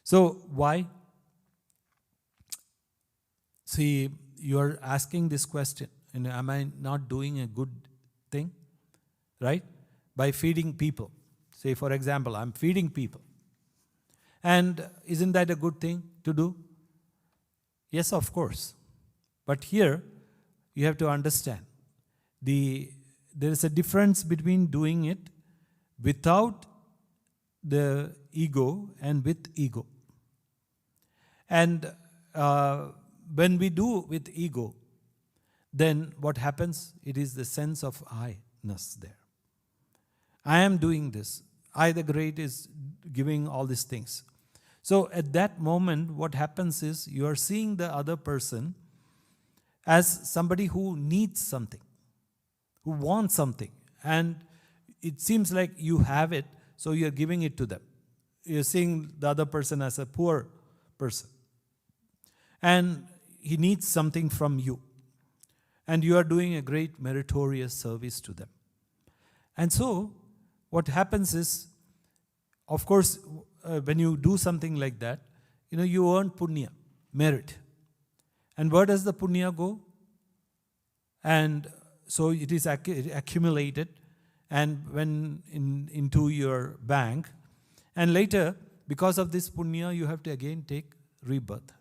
So why? See, you are asking this question, am I not doing a good thing? Right? By feeding people. Say, for example, I'm feeding people. And isn't that a good thing to do? Yes, of course. But here, you have to understand, there is a difference between doing it without the ego and with ego. And when we do with ego, then what happens? It is the sense of I-ness there. I am doing this. I, the Great, is giving all these things. So at that moment, what happens is you are seeing the other person as somebody who needs something, who wants something. And it seems like you have it, so you're giving it to them. You're seeing the other person as a poor person. And he needs something from you. And you are doing a great meritorious service to them. And so, what happens is, of course, when you do something like that, you earn punya, merit. And where does the punya go? And so it is accumulated and when into your bank. And later, because of this punya, you have to again take rebirth.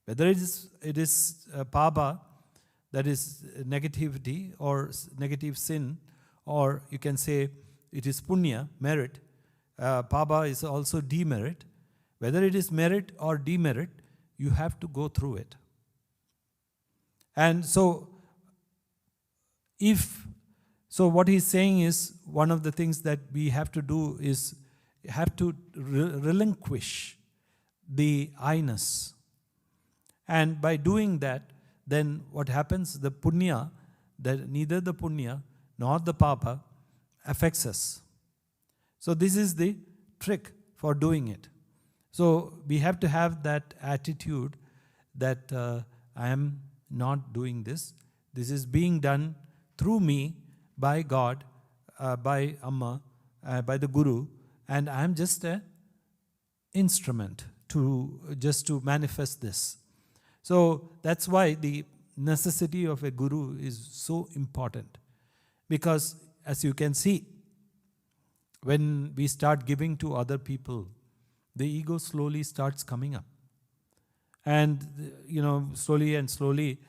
Whether it is paba, that is negativity or negative sin, or you can say it is punya, merit. Paba is also demerit. Whether it is merit or demerit, you have to go through it. And so, if So what he's saying is, one of the things that we have to do is have to relinquish the I-ness. And by doing that, then what happens, the punya, that neither the punya nor the papa affects us. So this is the trick for doing it. So we have to have that attitude that I am not doing this. This is being done through me by God, by Amma, by the Guru, and I am just an instrument to manifest this. So that's why the necessity of a Guru is so important. Because as you can see, when we start giving to other people, the ego slowly starts coming up. And, slowly and slowly,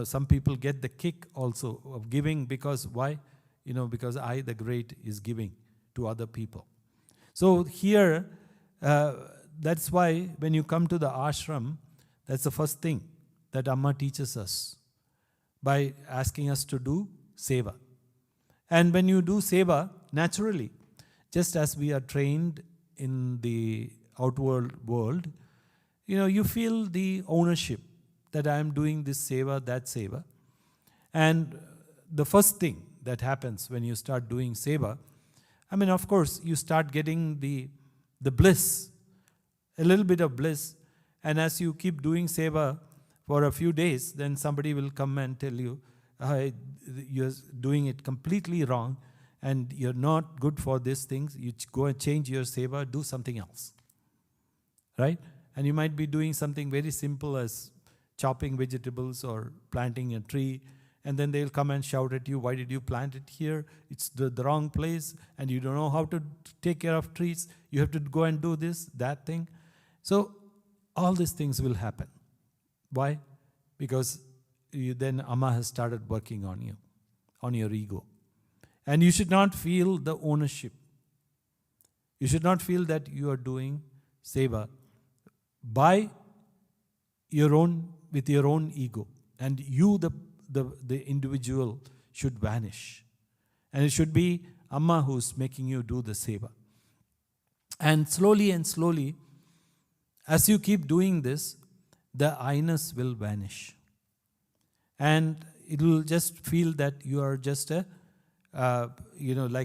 some people get the kick also of giving, because why? Because I, the great, is giving to other people. So here, that's why when you come to the ashram, that's the first thing that Amma teaches us by asking us to do seva. And when you do seva, naturally, just as we are trained in the outward world, you feel the ownership that I am doing this seva, that seva. And the first thing that happens when you start doing seva, of course, you start getting the bliss, a little bit of bliss. And as you keep doing seva for a few days, then somebody will come and tell you, you're doing it completely wrong, and you're not good for these things. You go and change your seva, do something else. Right? And you might be doing something very simple as chopping vegetables or planting a tree, and then they'll come and shout at you, why did you plant it here? It's the wrong place, and you don't know how to take care of trees. You have to go and do this, that thing. So all these things will happen. Why? Because then Amma has started working on you, on your ego. And you should not feel the ownership. You should not feel that you are doing seva by your own, with your own ego. And you, the individual, should vanish. And it should be Amma who's making you do the seva. And slowly, as you keep doing this, the I-ness will vanish. And it will just feel that you are just like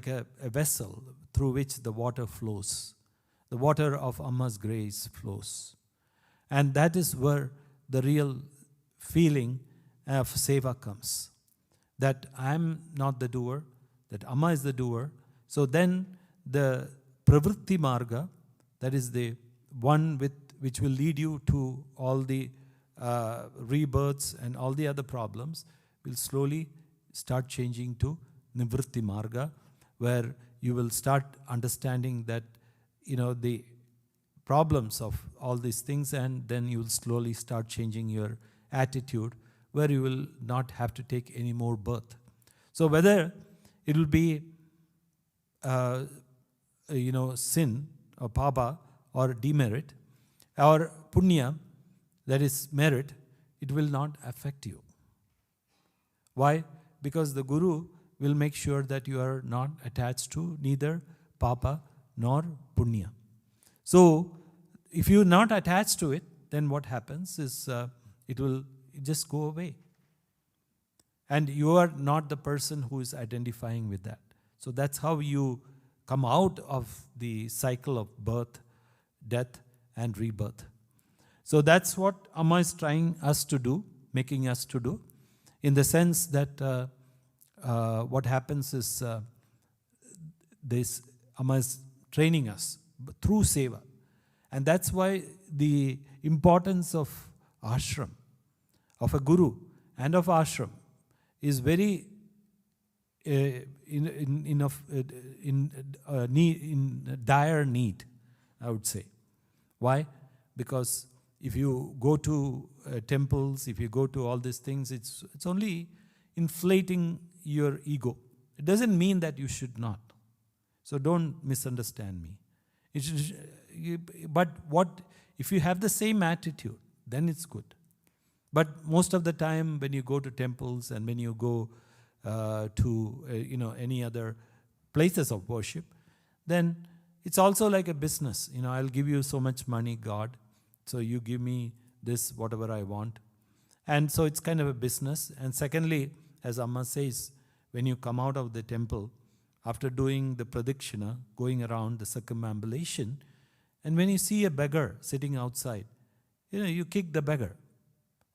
a vessel through which the water flows. The water of Amma's grace flows. And that is where the real feeling of seva comes. That I am not the doer, that Amma is the doer. So then the pravritti marga, that is the one which will lead you to all the rebirths and all the other problems, will slowly start changing to nivritti marga, where you will start understanding that, the problems of all these things, and then you will slowly start changing your attitude, where you will not have to take any more birth. So whether it will be, sin or papa or demerit, or punya, that is merit, it will not affect you. Why? Because the Guru will make sure that you are not attached to neither papa nor punya. So, if you are not attached to it, then what happens is it will just go away. And you are not the person who is identifying with that. So that's how you come out of the cycle of birth, death, and rebirth. So that's what Amma is trying us to do, making us to do, in the sense that what happens is this Amma is training us through seva. And that's why the importance of ashram, of a guru and of ashram, is very in dire need, I would say. Why? Because if you go to temples, if you go to all these things, it's only inflating your ego. It doesn't mean that you should not. So don't misunderstand me. But if you have the same attitude, then it's good. But most of the time when you go to temples and when you go to any other places of worship, then it's also like a business. I'll give you so much money, God, so you give me this, whatever I want. And so it's kind of a business. And secondly, as Amma says, when you come out of the temple, after doing the pradikshina, going around the circumambulation, and when you see a beggar sitting outside, you kick the beggar.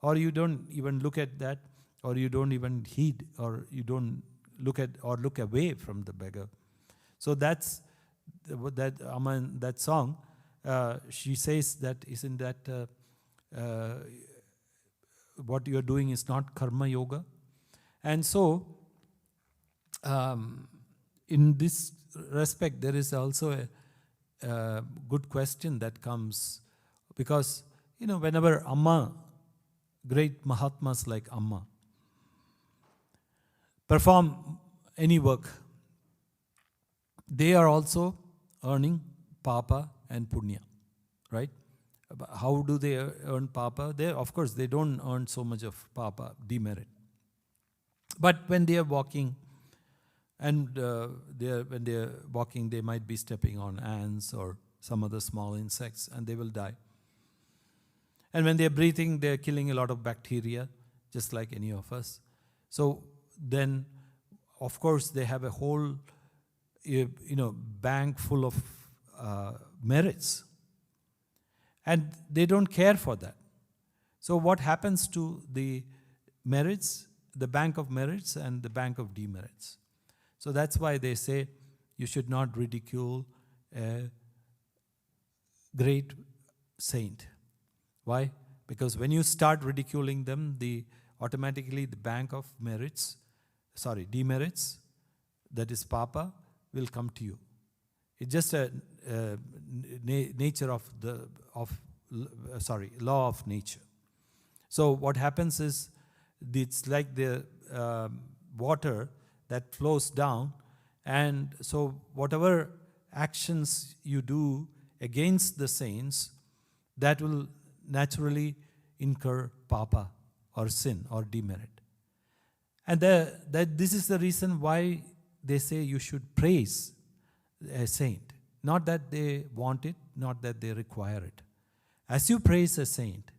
Or you don't even look at that, or you don't even heed, or you don't look at or look away from the beggar. So that's that Amma in that song. She says that isn't that what you are doing is not karma yoga. And so in this respect, there is also a good question that comes, because whenever Amma, great Mahatmas like Amma, perform any work, they are also earning papa and punya, right? How do they earn papa? Of course, they don't earn so much of papa, demerit. But when they are walking, and when they are walking, they might be stepping on ants or some other small insects, and they will die. And when they are breathing, they are killing a lot of bacteria, just like any of us. So then, of course, they have a whole, bank full of merits. And they don't care for that. So what happens to the merits, the bank of merits and the bank of demerits? So that's why they say you should not ridicule a great saint. Why? Because when you start ridiculing them, automatically the bank of demerits, that is papa, will come to you. It's just a nature of law of nature. So what happens is, it's like the water that flows down, and so whatever actions you do against the saints, that will naturally incur papa or sin or demerit. And this is the reason why they say you should praise a saint. Not that they want it, not that they require it. As you praise a saint,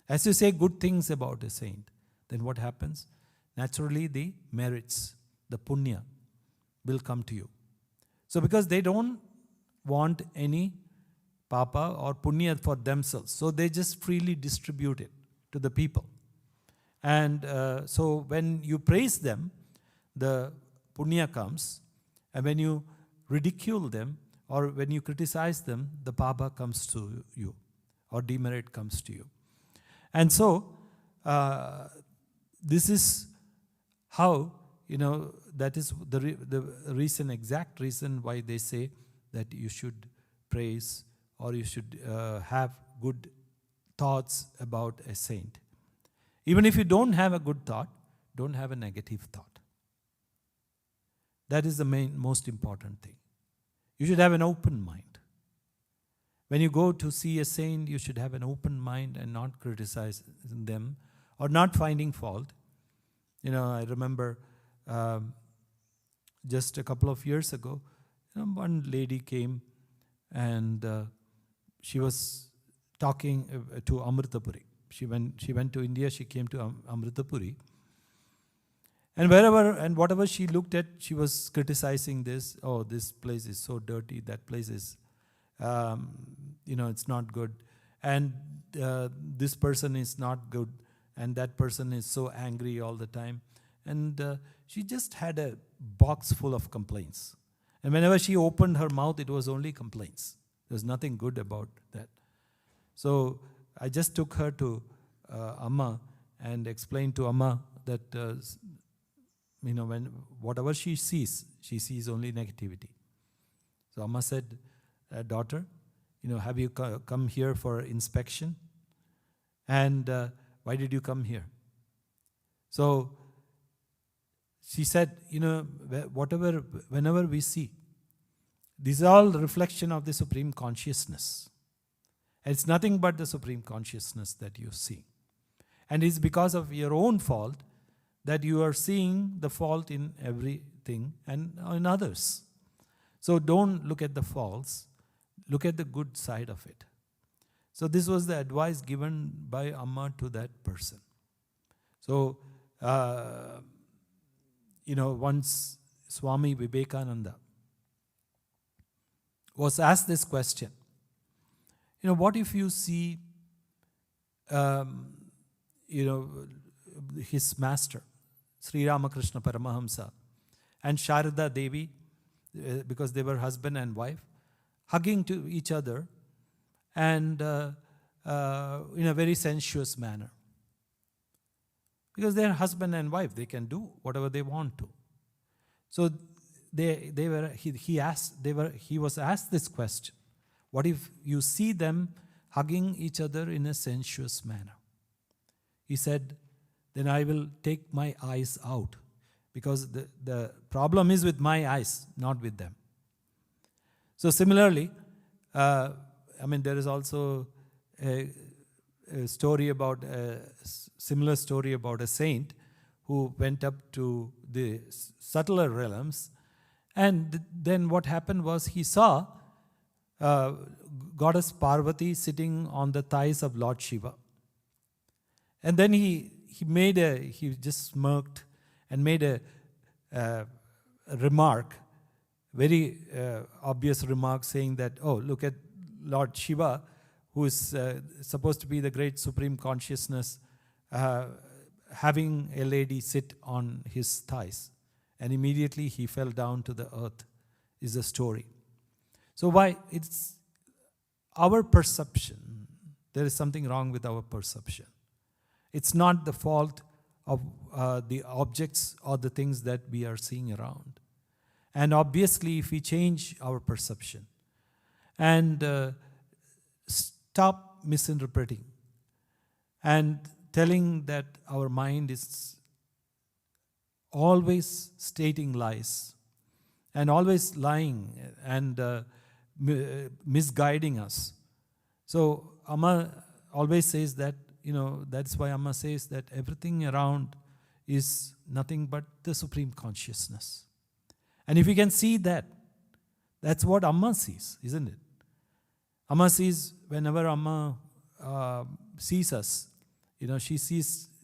as you say good things about a saint, then what happens? Naturally, the merits, the punya, will come to you. So because they don't want any papa or punya for themselves, so they just freely distribute it to the people. And so when you praise them, the punya comes, and when you ridicule them or when you criticize them, the papa comes to you, or demerit comes to you. And so this is how, that is the exact reason why they say that you should praise, or you should have good thoughts about a saint. Even if you don't have a good thought, don't have a negative thought. That is the most important thing. You should have an open mind. When you go to see a saint, you should have an open mind and not criticize them or not finding fault. I remember just a couple of years ago, one lady came and she was talking to Amritapuri. She went to India, she came to Amritapuri. And whatever she looked at, she was criticizing this. Oh, this place is so dirty. That place is, it's not good. And this person is not good. And that person is so angry all the time. And she just had a box full of complaints. And whenever she opened her mouth, it was only complaints. There was nothing good about that. So I just took her to Amma and explained to Amma that when whatever she sees only negativity. So Amma said, daughter, have you come here for inspection? And why did you come here? So she said, whenever we see, these are all reflection of the Supreme Consciousness. It's nothing but the Supreme Consciousness that you see. And it's because of your own fault that you are seeing the fault in everything and in others. So don't look at the faults, look at the good side of it. So this was the advice given by Amma to that person. So, once Swami Vivekananda was asked this question, what if you see, his master, Sri Ramakrishna Paramahamsa, and Sharada Devi, because they were husband and wife, hugging to each other and in a very sensuous manner. Because they are husband and wife, they can do whatever they want to. So he was asked this question: what if you see them hugging each other in a sensuous manner? He said, then I will take my eyes out, because the problem is with my eyes, not with them. So similarly, there is also a story about similar story about a saint who went up to the subtler realms, and then what happened was he saw goddess Parvati sitting on the thighs of Lord Shiva, and then he just smirked and made a remark, very obvious remark, saying that, oh, look at Lord Shiva, who is supposed to be the great supreme consciousness, having a lady sit on his thighs. And immediately he fell down to the earth, is the story. So why? It's our perception. There is something wrong with our perception. It's not the fault of the objects or the things that we are seeing around. And obviously, if we change our perception and stop misinterpreting and telling that our mind is always stating lies and always lying and misguiding us. So Amma always says that, that's why Amma says that everything around is nothing but the Supreme Consciousness. And if we can see that, that's what Amma sees, isn't it? Amma sees, whenever Amma sees us,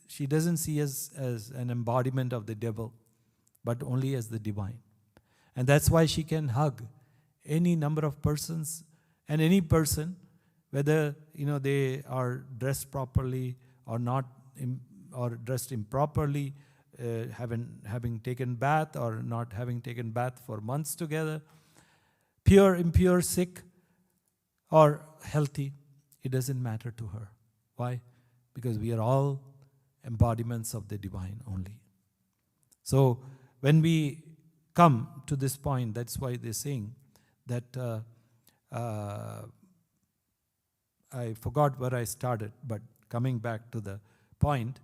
she doesn't see us as an embodiment of the devil, but only as the divine. And that's why she can hug any number of persons, and any person, whether they are dressed properly or not, or dressed improperly, having taken bath or not having taken bath for months together, pure, impure, sick, or healthy, it doesn't matter to her. Why? Because we are all embodiments of the divine only. So when we come to this point, that's why they're saying that I forgot where I started, but coming back to the point,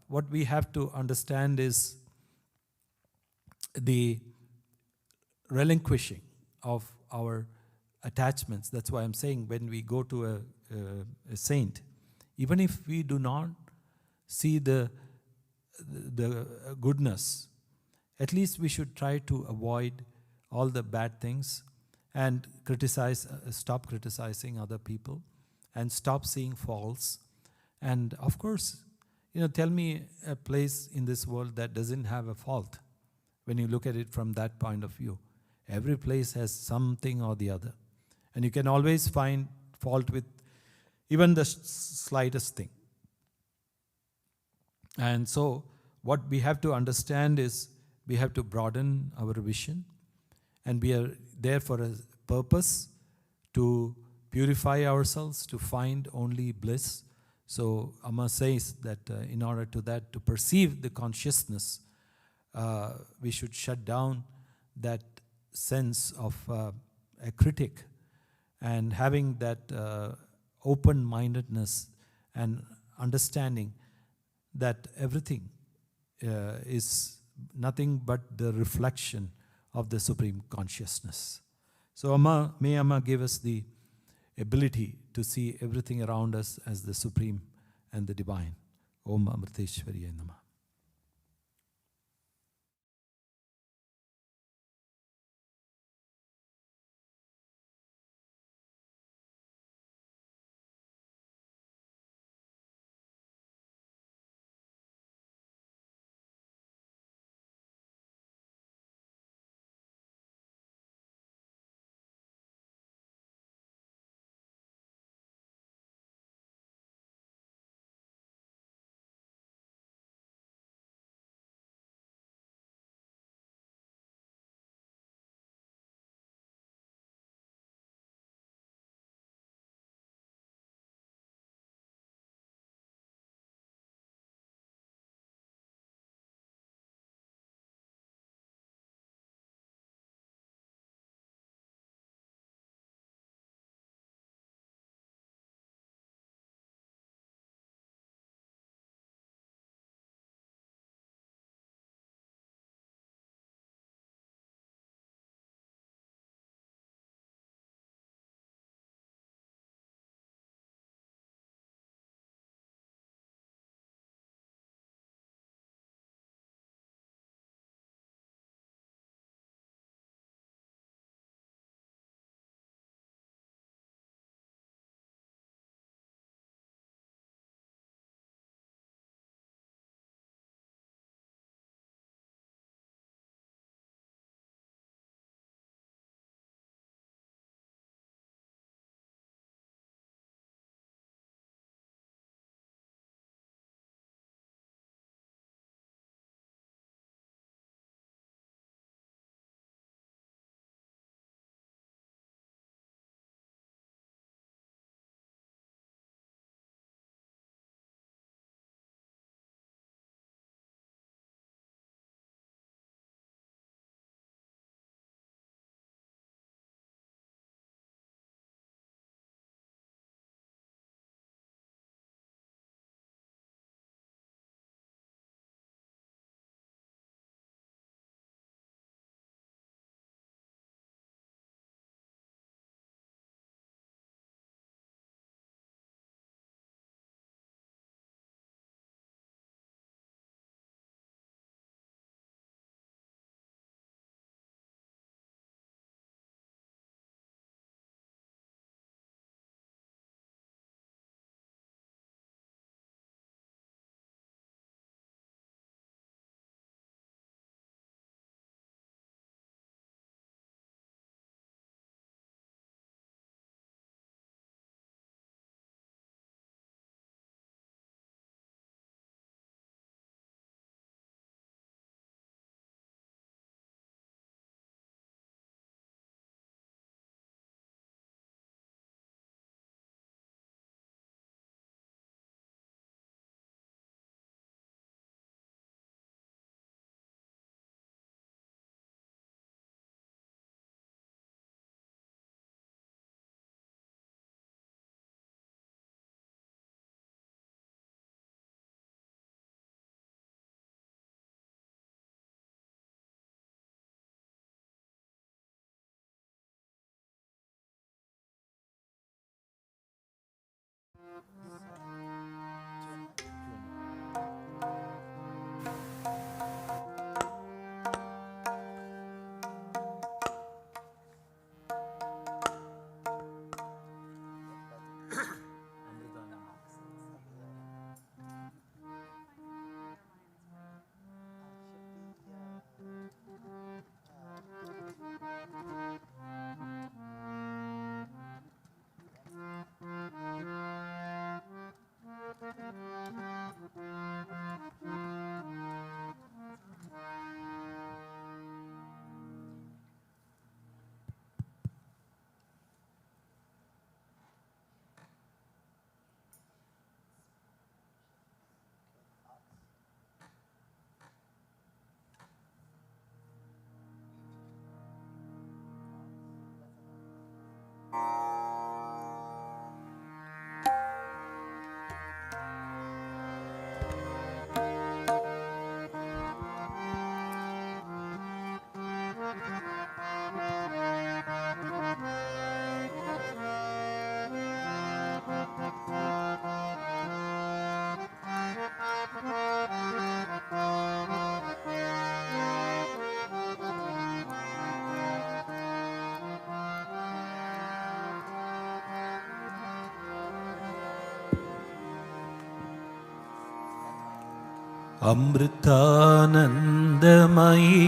what we have to understand is the relinquishing of our attachments. That's why I'm saying when we go to a saint, even if we do not see the goodness, at least we should try to avoid all the bad things and stop criticizing other people and stop seeing faults. And of course, tell me a place in this world that doesn't have a fault when you look at it from that point of view. Every place has something or the other. And you can always find fault with even the slightest thing. And so what we have to understand is we have to broaden our vision, and we are there for a purpose, to purify ourselves, to find only bliss. So Amma says that in order to that, to perceive the consciousness, we should shut down that sense of a critic, and having that open-mindedness and understanding that everything is nothing but the reflection of the Supreme Consciousness. So may Amma give us the ability to see everything around us as the Supreme and the Divine. Om Amriteshwariya Namah. Amritanandamayi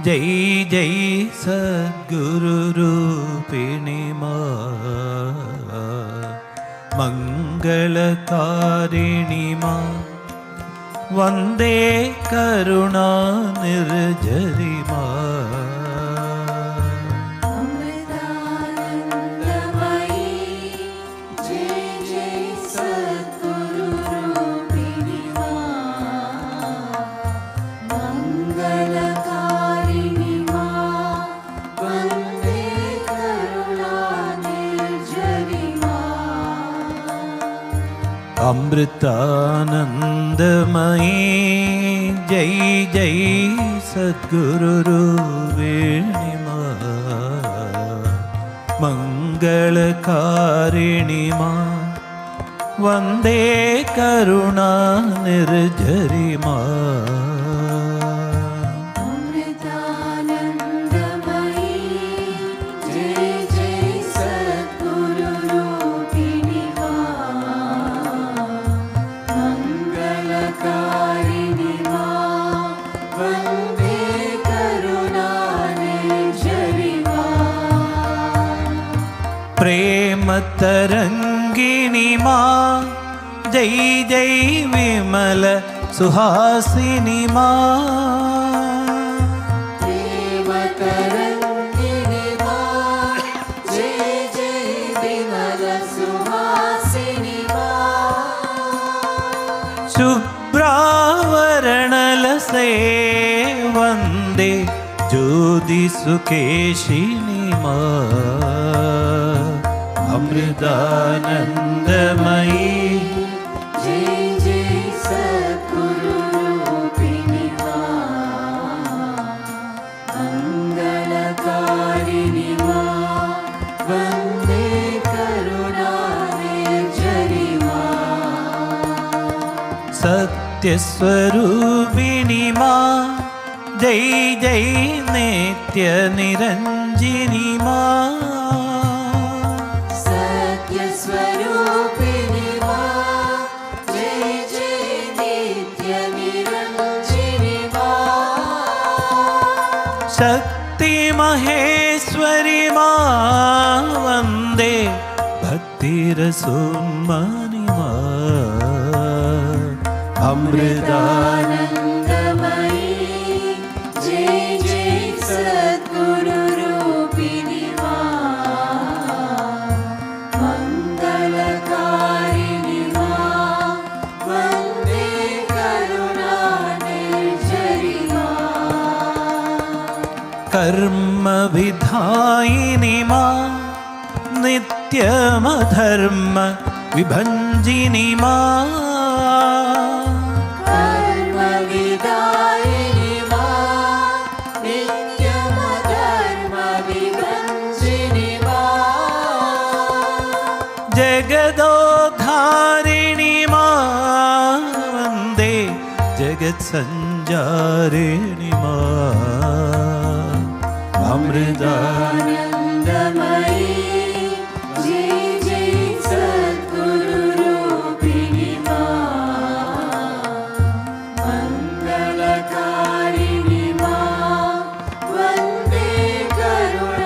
जय जय सद्गुरु रूपिणी मां, मंगलकारिणी मां, वंदे करुणा निर्झरी मां। अमृतानंदमयी जय जय सद्गुरु रूपिणी मां, मंगलकारिणी मां, वंदे करुणा निर्झरी मां। प्रेम तरंगिणी मां, जय जय विमल सुहासिनी मां। प्रेम तरंगिणी मां, जय जय विमल सुहासिनी मां। शुभ्रावरणलसे वंदे ज्योति सुकेशिनी मां। अमृतानंदमयी जय जय सद्गुरु रूपिणी मां, मंगलकारिणी मां, वंदे करुणा निर्झरी मां। सत्यस्वरूपिणी मां, जय जय नित्य निरंजिनी मां। स्वरूपिणी मां, जय जय नित्य निरंजनी मां। शक्ति महेश्वरी मां, वंदे भक्तिरसोन्मणि मां। अमृतानंदमयी जय जय सद्गुरु रूपिणी मां, मंगलकारिणी मां, वंदे करुणा निर्झरी मां। कर्म विधायिनी मां, नित्यमधर्म विभञ्जिनी मां। कर्म विदायिनी मां, नित्यमधर्म विभञ्जिनी मां। जगदोद्धारिणी वन्दे जगत्सञ्जारिणि माम् अमृतानन्दमयी जय जय सद्गुरुरूपिणि माम् मङ्गलकारिणि माम् वन्दे करुणानिर्झरि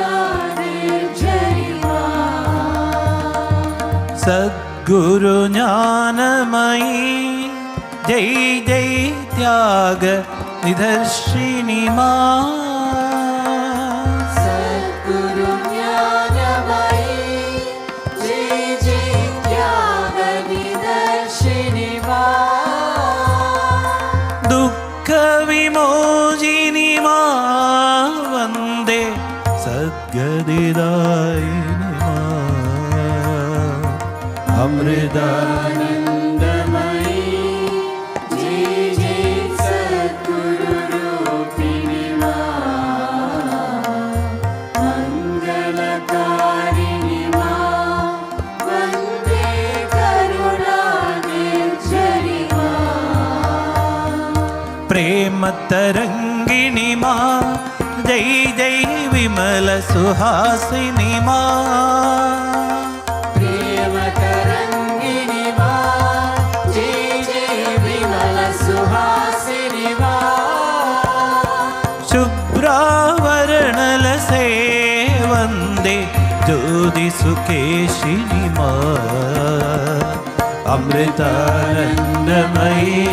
माम् सद्गुरु ज्ञानमयी जय जय त्याग निदर्शिनि माम् सद्गुरु ज्ञानमयी जय जय त्याग निदर्शिनि माम् दुःख विमोचिनि मां वन्दे सद्गतिदायिनि माम् अमृतानन्दमयी जय जय सद्गुरुरूपिणि माम् मङ्गलकारिणि माम् वन्दे करुणानिर्झरि माम् प्रेमतरङ्गिणि मां जय जय विमलसुहासिनि माम् प्रेमतरङ्गिणि माम् जय जय विमलसुहासिनि माम् शुभ्रावरणलसे वन्दे ज्योतिसुकेशिनि माम् अमृतानन्दमयी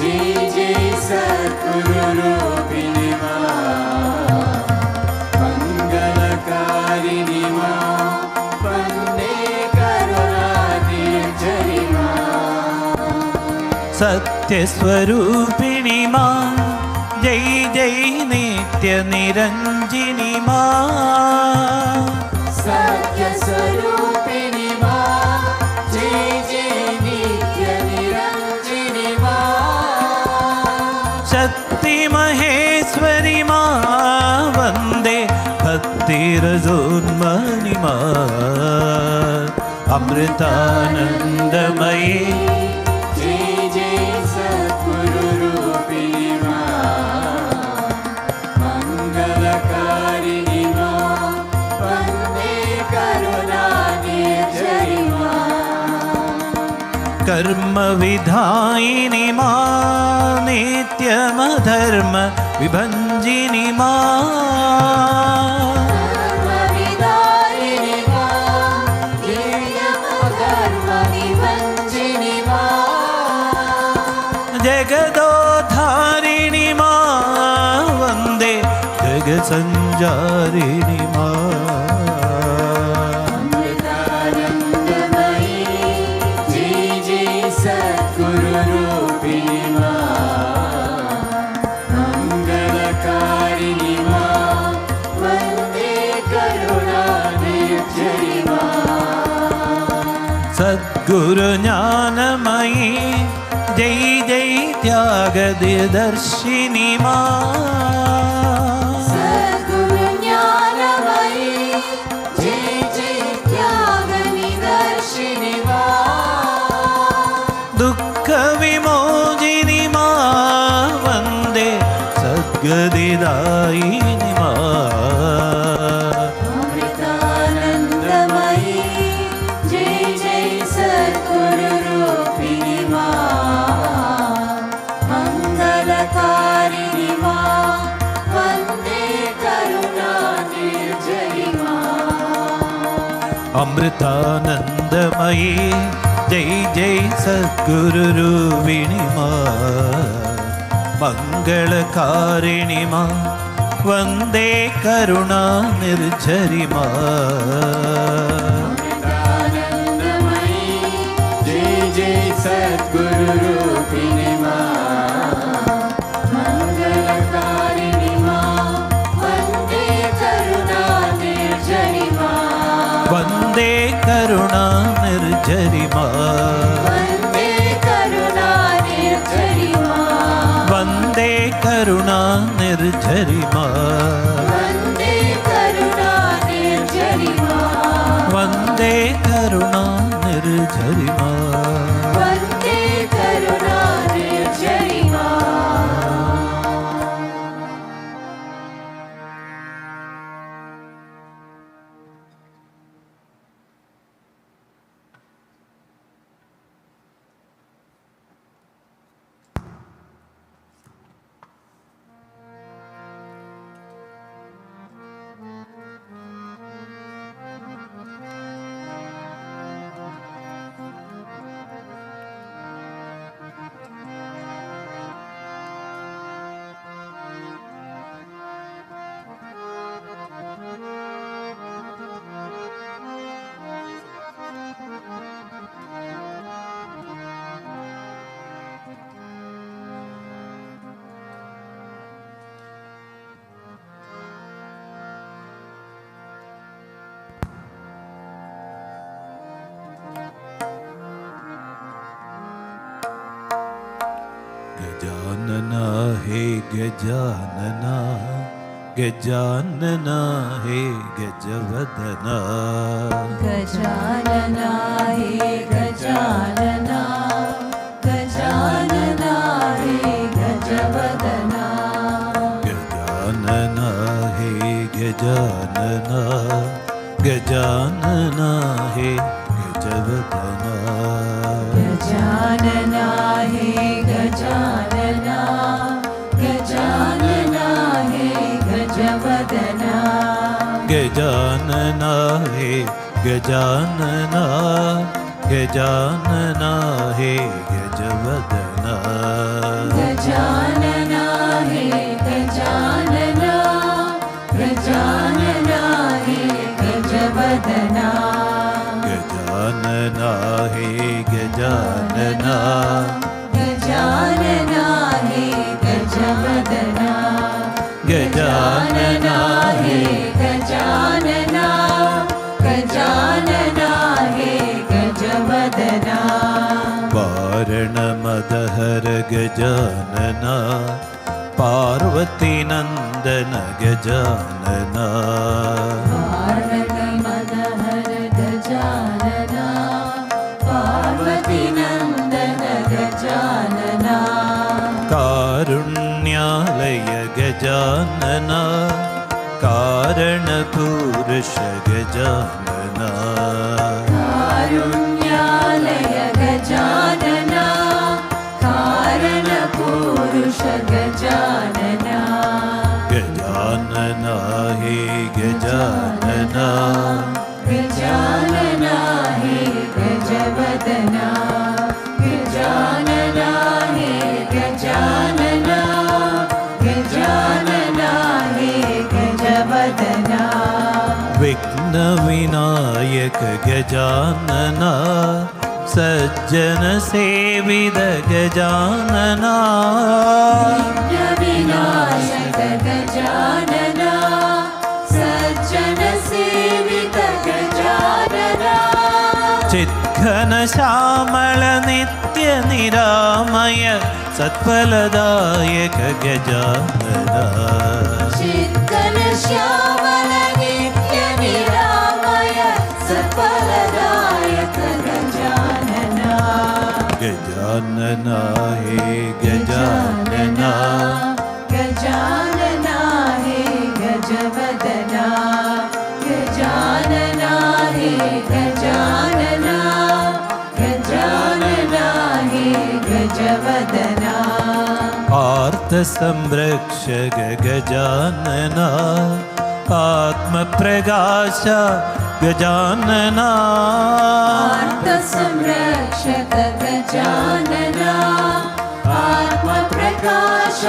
जय जय सद्गुरुरूपिणि माम् मङ्गलकारिणि माम् वन्दे करुणानिर्झरि माम् सत्यस्वरूपिणि मां जय जय नित्यनिरञ्जिनि माम् सत्यस्वरूपिणि माम् जय जय नित्यनिरञ्जिनि माम् शक्तिमहेश्वरि मां वन्दे भक्तिरजोन्मनि माम् अमृतानन्दमयी जय जय सद्गुरुरूपिणि माम् मङ्गलकारिणि माम् वन्दे करुणानिर्झरि माम् कर्मविधायिनि मां नित्यमधर्म विभञ्जिनि माम् कर्मविदायिनि माम् ध्येयमधर्मविभञ्जिनि माम् जगदोद्धारिणि मां वन्दे जगत्सञ्जारिणि माम् अमृतानन्दमयी जय जय सद्गुरुरूपिणि माम् मङ्गलकारिणि माम् वन्दे करुणानिर्झरि माम् सद्गुरु ज्ञानमयी जय जय त्यागदर्शिनि माम् सद्गुरु ज्ञानमयी जय जय त्यागनिदर्शिनि माम् दुःख विमोचिनि मां वन्दे सद्गतिदायिनि माम् अमृतानन्दमयी जय जय सद्गुरुरूपिणि माम् मङ्गलकारिणि माम् वन्दे करुणानिर्झरि माम् अमृतानन्दमयी जय जय सद्गुरुरूपिणि माम् मङ्गलकारिणि मां वन्दे करुणानिर्झरि माम् अमृतानन्दमयी जय जय सद्गुरुरूपिणि माम् मङ्गलकारिणि माम् वन्दे करुणानिर्झरि माम् वन्दे करुणानिर्झरि माम् वन्दे करुणानिर्झरि माम् वन्दे करुणानिर्झरि माम् वन्दे करुणानिर्झरि माम् वन्दे करुणानिर्झरि माम् वन्दे करुणानिर्झरि गजानना हे गजानना गजानना हे गजवदना गजानना हे गजानना गजानना हे गजवदना गजानना हे गजानना गजानना हे गजवदना गजानना हे गजानना गजानना हे गजवदना गजानना हे गजानना गजानना हे गजवदना गजानना हे गजानना गजानना हे गजवदना गजानना हे गजानना गजानना हे गजवदना गजानना हे गजानना गजानना हे गजवदना वारणमदहर गजानना पार्वती नंदन गजानना वारणमदहर गजानना पार्वती नंदन गजानना कारुण्यालय गजानना कारणपुरुष गजानना कारुण्यालय गजानना कारणपुरुष गजानना गजानना हे गजानना गजानना हे गजवदना गजानना हे गजानना गजानना हे गजवदना विघ्न विनायक गजानना सज्जन सेवित गजानना विनायक गजानना सज्जन सेवित गजानना चित्घन श्यामल नित्य निरामय सत्फलदायक गजानना चित्तन श्यामल नित्य निरामय सत्फलदायक गजानना गजानना हे गजानना गजानना हे गजवदना गजानना हे गजानना गजानना हे गजवदना आर्त संरक्षक गजानना आत्म प्रकाश गजानना आर्त संरक्षक गजानना आत्म प्रकाश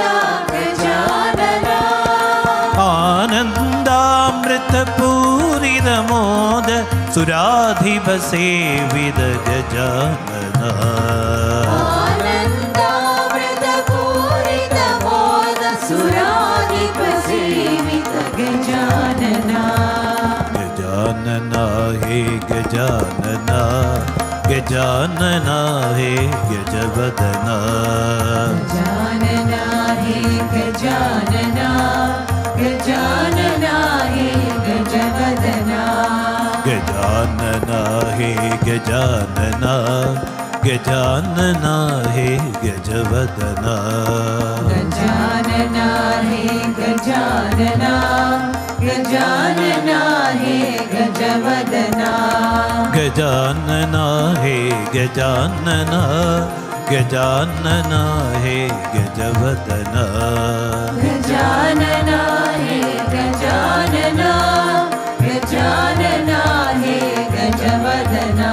गजानना आनंदामृत पूरित मोद सुराधिप सेवित गजानना आनन्दामृत पूरित मोद सुराधिप सेवित गजानना गजानना हे गजानना गजानना हे गजवदना गजानना हे गजानना गजानना हे गजवदना गजानना हे गजानना गजानना हे गजवदना गजानना हे गजानना गजानना हे गजवदना गजानना हे गजानना गजानना हे गजवदना गजानना हे गजानना गजानना हे गजवदना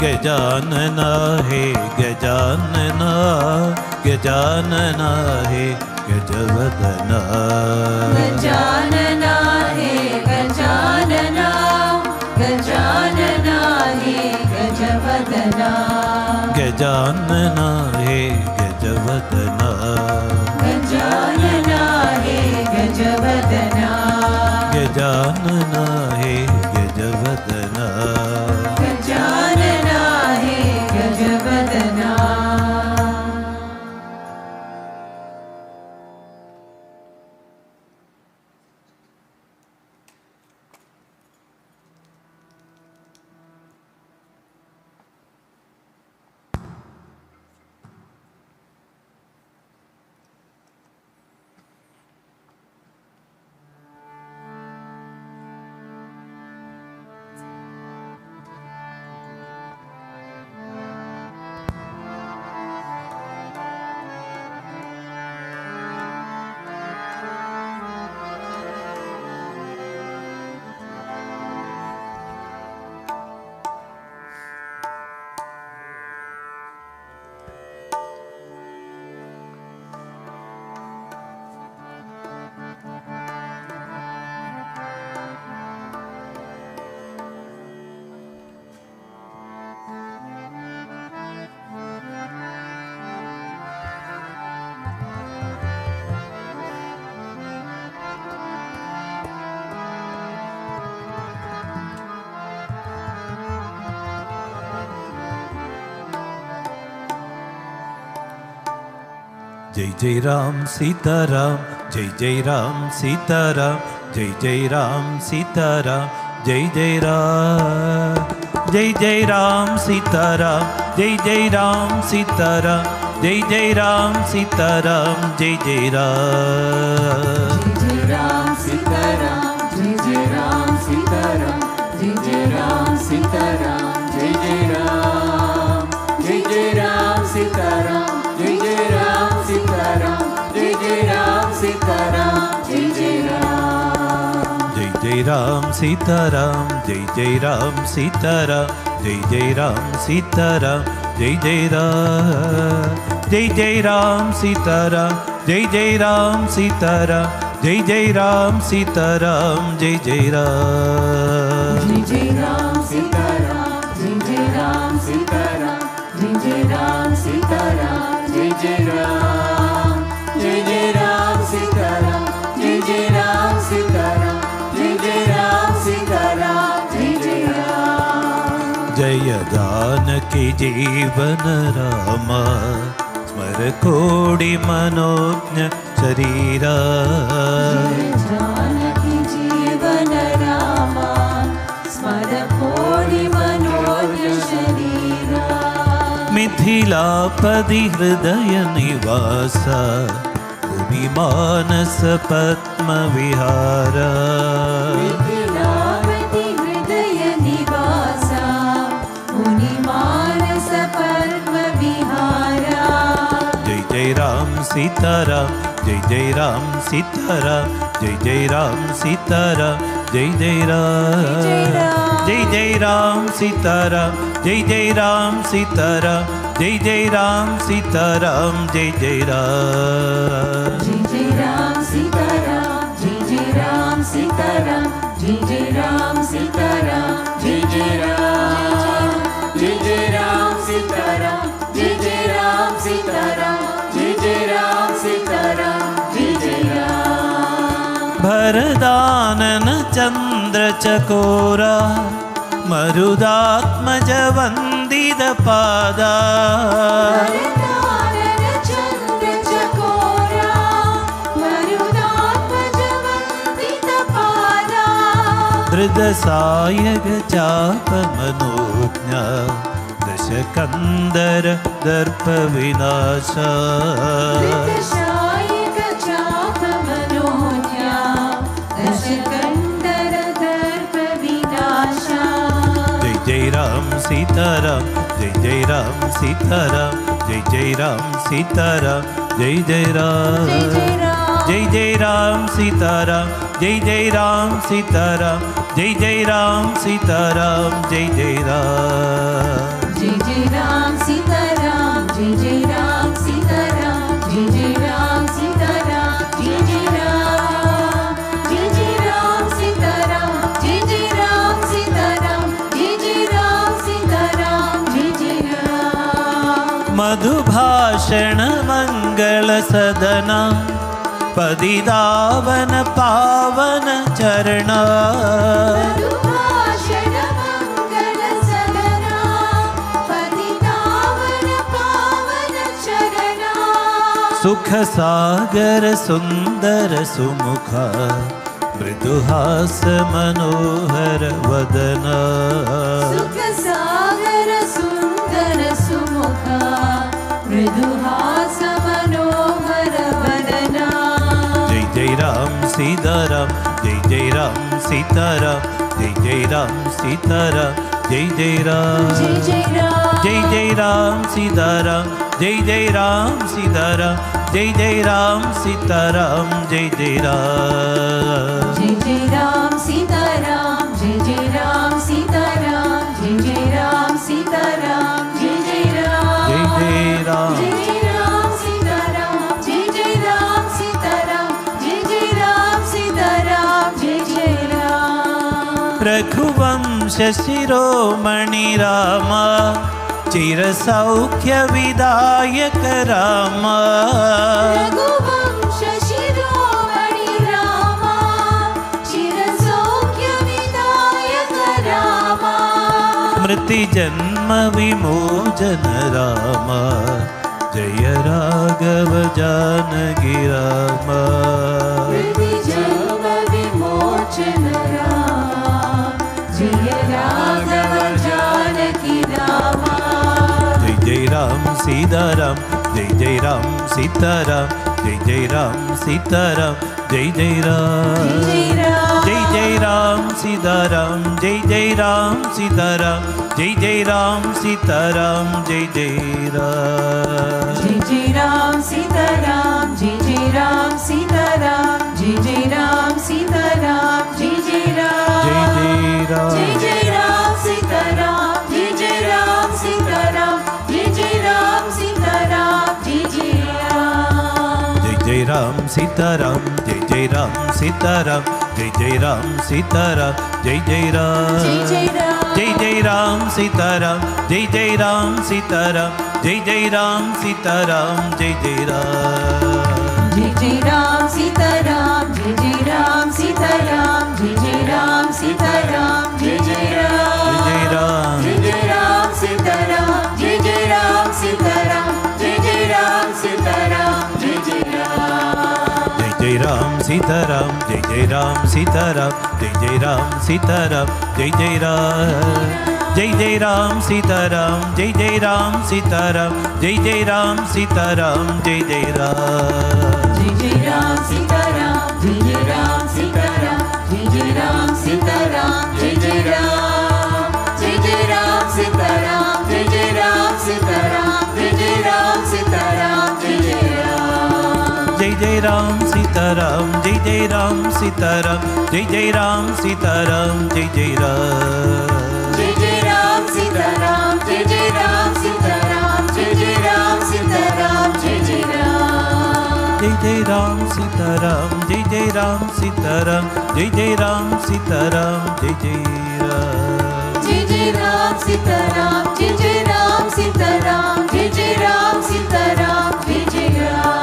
गजानना हे गजानना गजानना हे गजवदना गजानना हे गजानना गजानना हे गजवदना गजानना हे गजवदना गजानना हे गजवदना गजानना हे गजवदना गजानना हे गजवदना Jai Jai Ram Sita Ram, Jai Jai Ram Sita Ram, Jai Jai Ram Sita Ram, Jai Jai Ram, Jai Jai Ram Sita Ram, Jai Jai Ram Sita Ram, Jai Jai Ram Sita Ram, Jai Jai Ram, Jai Jai Ram Sita Ram, Jai Jai Ram Sita Ram, Jai Jai Ram Sita Ram, Jai Jai Ram, Jai Jai Ram Sita Ram, Jai Jai Ram Sita Ram, Jai Jai Ram Sita Ram, Jai Jai Ram. Jai Jai Ram Sita Ram, Jai Jai Ram Sita Ram, Jai Jai Ram Sita Ram, Jai Jai Ram, Jai Jai Ram Sita Ram, Jai Jai Ram Sita Ram, Jai Jai Ram Sita Ram, Jai Jai Ram, Jai Jai Ram Sita Ram, Jai Jai Ram Sita Ram, Jai Jai Ram Sita Ram, Jai Jai Ram, Jai Jai Ram Sita Ram, Jai Jai Ram Sita Ram, Jai Jai Ram Sita Ram, Jai Jai Ram. Jaya Janaki Jeevan Rama, Smar Kodi Manojna Sharira, Janaki Jeevan Rama, Smara Kodi Manojna Sharira. Mithilapadi Hridaya Nivasa, Bhumi Manas Padma Vihara, Mithilavati Hridaya Nivasa, Muni Manasa Padma Vihara. Jai Jai Ram Sita Ram, Jai Jai Ram Sita Ram, Jai Jai Ram Sita Ram, Jai Jai Ram, Jai Jai Ram Sita Ram, Jai Jai Ram Sita Ram, Jai Jai Ram Sita Ram, Jai Jai Ram, Jai Jai Ram Sita Ram, Jai Jai Ram Sita Ram, Jai Jai Ram Sita Ram, Jai Jai Ram, Jai Jai Ram Sita Ram, Jai Jai Ram Sita Ram, Jai Jai Ram Sita Ram, Jai Jai Ram. Bharadanana Chandra Chakora, Marudatmaja Vandida Pada, Bharatanana Chandra Chakora, Marudatmaja Vandita Pada. Dridasayag Chapa Manojna, Dashakandara Darpa Vinasha, Dritashayika Chapa Manonya, Dashakandara Darpa Vinasha. Jai Jai Ram Sita Ram, Jai Jai Ram Sita Ram, Jai Jai Ram Sita Ram, Jai Jai Ram, Jai Jai Ram Sita Ram, Jai Jai Ram Sita Ram, Jai Jai Ram Sita Ram, Jai Jai Ram, Jai Jai Ram Sita Ram, Jai Jai Ram Sita Ram, Jai Jai Ram Sita Ram, Jai Jai Ram, Jai Jai Ram Sita Ram, Jai Jai Ram Sita Ram, Jai Jai Ram Sita Ram, Jai Jai Ram. Madhubhashana Mangala Sadana, Padidavan Pavana Charana, Madhubhashana Mangala Sadana, Patitavana Pavana Charana. Sukha Sagar Sundara Sumukha, Mriduhasa Manohar Vadana, Sukha Sagara Sundara Sumukha, Mriduhasa Manohara Vadana. Jai Jai Ram Sita Ram, Jai Jai Ram Sita Ram, Jai Jai Ram Sita Ram, Jai Jai Ram, Jai Jai Ram, Jai Jai Ram Sita Ram, Jai Jai Ram Sita Ram, Jai Jai Ram Sita Ram, Jai Jai Ram, Jai Jai Ram Sita Ram, Jai Jai Ram Sita Ram, Jai Jai Ram Sita Ram, Jai Jai Ram, Jai Jai Ram, Jai Jai Ram Sita Ram, Jai Jai Ram Sita Ram, Jai Jai Ram Sita Ram, Jai Jai Ram. Raghuvamsha Shiromani Rama, Chirasaukhya Vidayaka Rama, Raghuvamsha Shiromani Rama, Chirasaukya Vidayaka Rama. Smriti Janma Vimojana Rama, Jaya Raghava Janaki Ram जन्म विमोचन राम जय राघव जानकी राम जय जय राम सीताराम जय जय राम सीताराम जय जय राम सीताराम जय जय राम जय जय राम सीताराम जय जय राम सीताराम जय जय राम सीताराम जय जय राम जय जय राम सीताराम जय जय राम सीताराम जय जय राम सीताराम जय जय राम जय जय राम जय जय राम सीताराम जय जय राम सीताराम जय जय राम सीताराम जय जय राम जय जय राम सीताराम जय जय राम सीताराम जय जय राम सीताराम जय जय राम जय जय राम सीताराम जय जय राम सीताराम जय जय राम सीताराम जय जय राम जय जय राम सीताराम जय जय राम सीताराम जय जय राम सीताराम जय जय राम जय राम जय जय राम सीताराम जय जय राम सीताराम जय जय राम सीताराम जय जय राम जय जय राम सीताराम जय जय राम सीताराम जय जय राम सीताराम जय जय राम जय जय राम सीताराम जय जय राम सीताराम जय जय राम सीताराम जय जय राम जय जय राम सीताराम जय जय राम सीताराम जय जय राम सीताराम जय जय राम जय जय राम सीताराम जय जय राम सीताराम जय जय राम सीताराम जय जय राम जय जय राम सीताराम जय जय राम सीताराम जय जय राम सीताराम जय जय राम जय जय राम सीताराम जय जय राम सीताराम जय जय राम सीताराम जय जय राम जय जय राम सीताराम जय जय राम सीताराम जय जय राम सीताराम जय जय राम जय जय राम सीताराम जय जय राम सीताराम जय जय राम सीताराम जय जय राम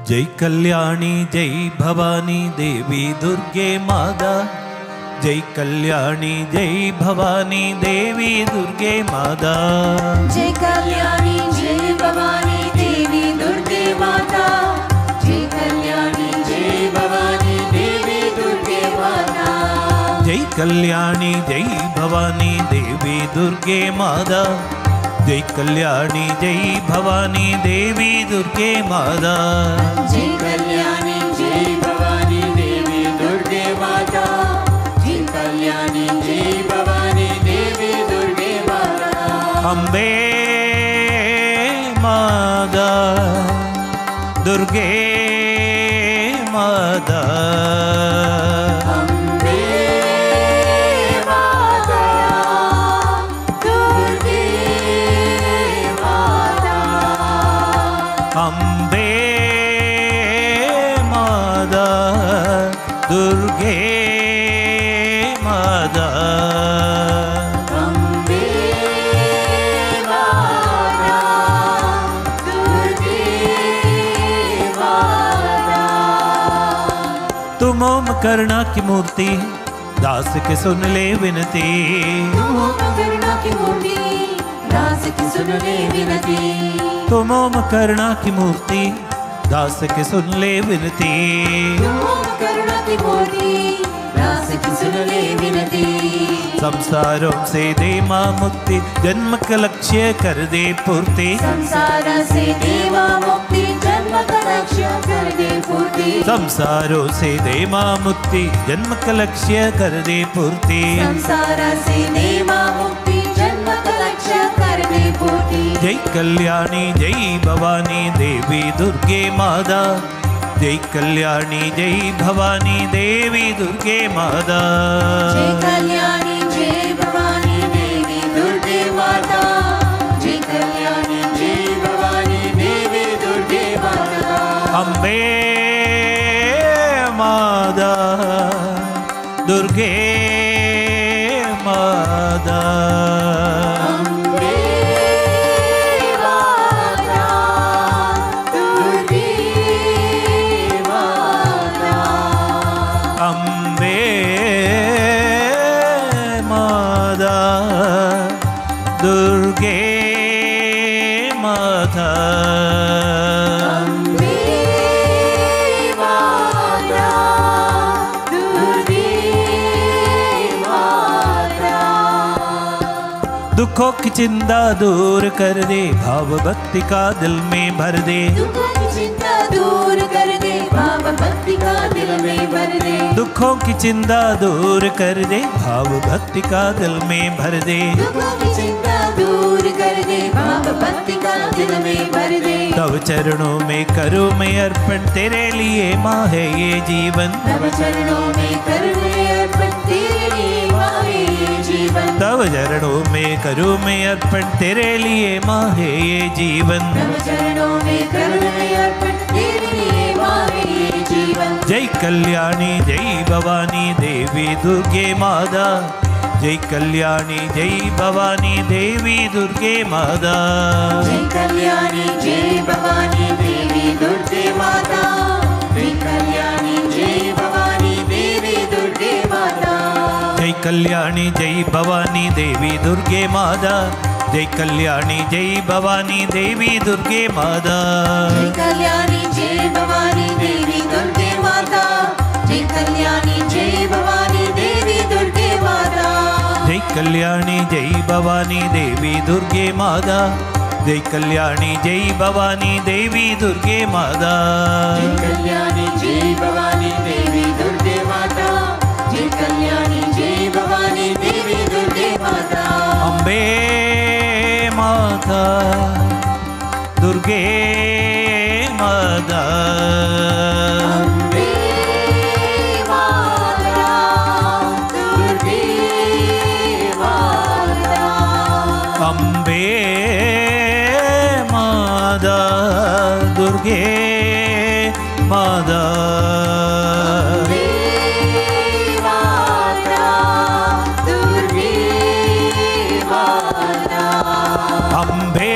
जय कल्याणी जय भवानी देवी दुर्गे माता जय कल्याणी जय भवानी देवी दुर्गे माता जय कल्याणी जय भवानी देवी दुर्गे माता जय कल्याणी जय भवानी देवी दुर्गे माता जय कल्याणी जय भवानी देवी दुर्गे माता जय कल्याणी जय भवानी देवी दुर्गे माता जय कल्याणी जय भवानी देवी दुर्गे माता जय कल्याणी जय भवानी देवी दुर्गे माता अम्बे माता दुर्गे माता अम्बे माता दुर्गे माता अम्बे माता दुर्गे माता अम्बे माता दुर्गे माता तुम ओम करुणा की मूर्ति दास के सुन ले विनती तुम ओम करुणा की मूर्ति दास की सुन ले विनती तुम ओम करुणा की मूर्ति दास के सुन ले विनती तुम ओम करुणा की मूर्ति दास की सुन ले विनती। संसारों से दे माँ मुक्ति, जन्म का लक्ष्य कर दे पूर्ति। संसार से दे माँ मुक्ति, जन्म का लक्ष्य कर दे पूर्ति। संसारों से दे माँ मुक्ति, जन्म का लक्ष्य कर दे पूर्ति। संसार से दे माँ मुक्ति, जन्म का लक्ष्य कर दे पूर्ति। जय कल्याणी जय भवानी देवी दुर्गे माता, जय कल्याणी जय भवानी देवी दुर्गे माता। जय कल्याणी जय भवानी देवी दुर्गे माता, जय कल्याणी जय भवानी देवी दुर्गे माता। अम्बे माता दुर्गे माता, अम्बे माता दुर्गे माता। अम्बे माता दुर्गे माता। अम्बे माता दुर्गे माता। दुखों की चिंता दूर कर दे, भाव भक्ति का दिल में भर दे। दुखों की चिंता दूर कर दे, भाव भक्ति का दिल में भर दे। दुखों की चिंता दूर कर दे, भाव भक्ति का दिल में भर दे। दुखों की चिंता दूर कर दे, भाव भक्ति का दिल में भर दे। तव चरणों में करूँ मैं अर्पण, तेरे लिए माँ है ये जीवन। तव चरणों में करूँ अर्पण, तेरे लिए माँ है ये जीवन। तव चरणों में करूँ मैं अर्पण, तेरे लिए माँ है ये जीवन। तव चरणों में करूँ अर्पण, तेरे लिए माँ है ये जीवन। जय कल्याणी जय भवानी देवी दुर्गे माता, जय कल्याणी जय भवानी देवी दुर्गे माता। जय कल्याणी जय भवानी देवी दुर्गे माता, जय कल्याणी जय भवानी देवी दुर्गे माता। जय कल्याणी जय भवानी देवी दुर्गे माता, जय कल्याणी जय भवानी देवी दुर्गे माता। जय कल्याणी जय भवानी देवी दुर्गे माता, जय कल्याणी जय भवानी देवी दुर्गे माता। जय कल्याणी जय भवानी देवी दुर्गे माता, जय कल्याणी जय भवानी देवी दुर्गे माता। जय कल्याणी जय भवानी देवी दुर्गे माता, जय कल्याणी जय भवानी देवी दुर्गे माता। अम्बे माता दुर्गे माता, अम्बे माता दुर्गे माता। अम्बे माता दुर्गे माता। अम्बे माता दुर्गे माता। अम्बे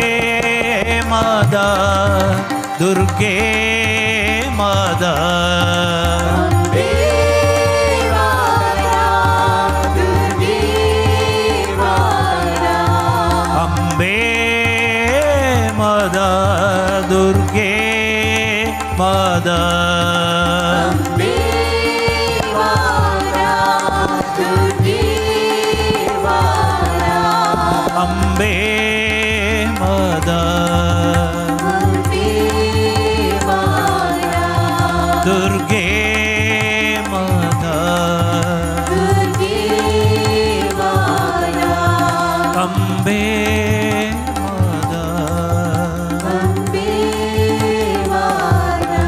माता दुर्गे माता। अम्बे माता दुर्गे माता। अम्बे माता दुर्गे माता। अम्बे माता दुर्गे माता। अम्बे माता अम्बे माता दुर्गे माता। दुर्गे माता। अम्बे माता। अम्बे माता।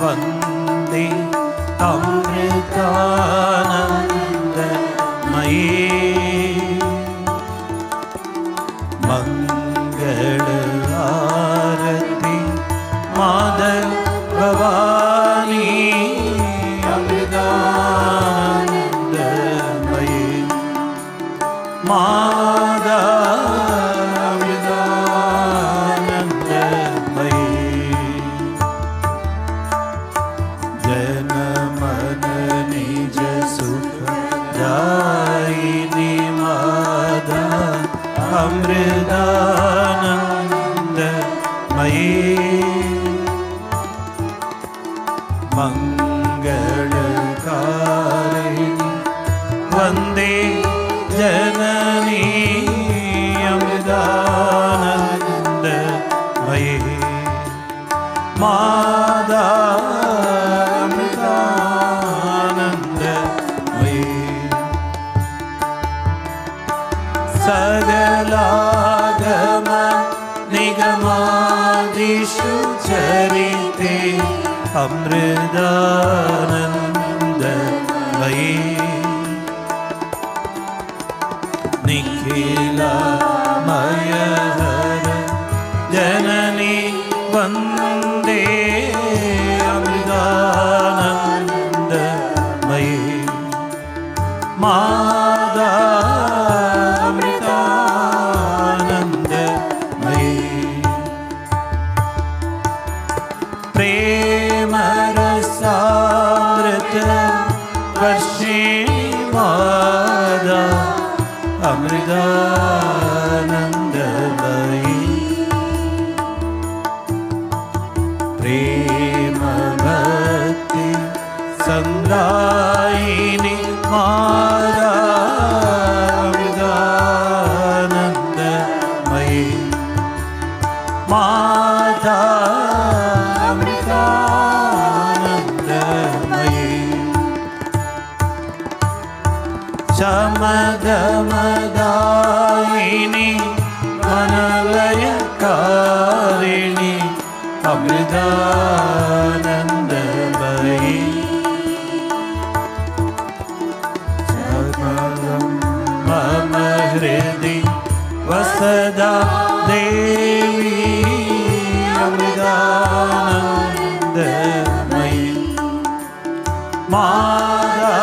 वन्दे अमृतानन्दमयी मंगल आरती माधव भवानी अमृतानंदमयी माधव अमृतानंदमयी जन मन निज सुखदायिनी माधव अमृतानंदमयी मंगलकारिणी वंदे जननी अमृतानंदमयी माता अमृतानंदमयी सकलागम निगमादिषु चरिते अमृतानन्दमयी निखिलमयहर जननी वन्दे अमृतानन्दमयी माता अमृतानंदमयी प्रेम भक्ति संदायिनी माता अमृतानंदमयी माता अमृतानंदमयी शमदमदायिनी मनलयकारिणी अमृतानंदमयी मम हृदि वसदा देवी अमृतानंदमयी माता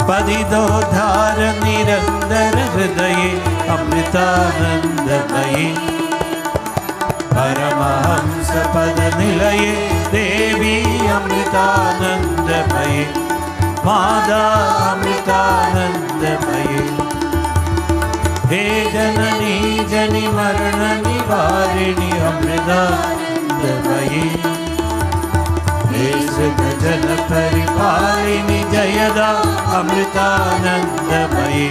पदिदोद्धार निरंतर हृदये अमृतानंदमयी परमहंस पद निलये देवी अमृतानंदमयी माता अमृतानंदमयी हे जननी जनि मरण निवारिणी अमृतानंदमयी हे जन परिपालिनी जयदा अमृतानंदमयी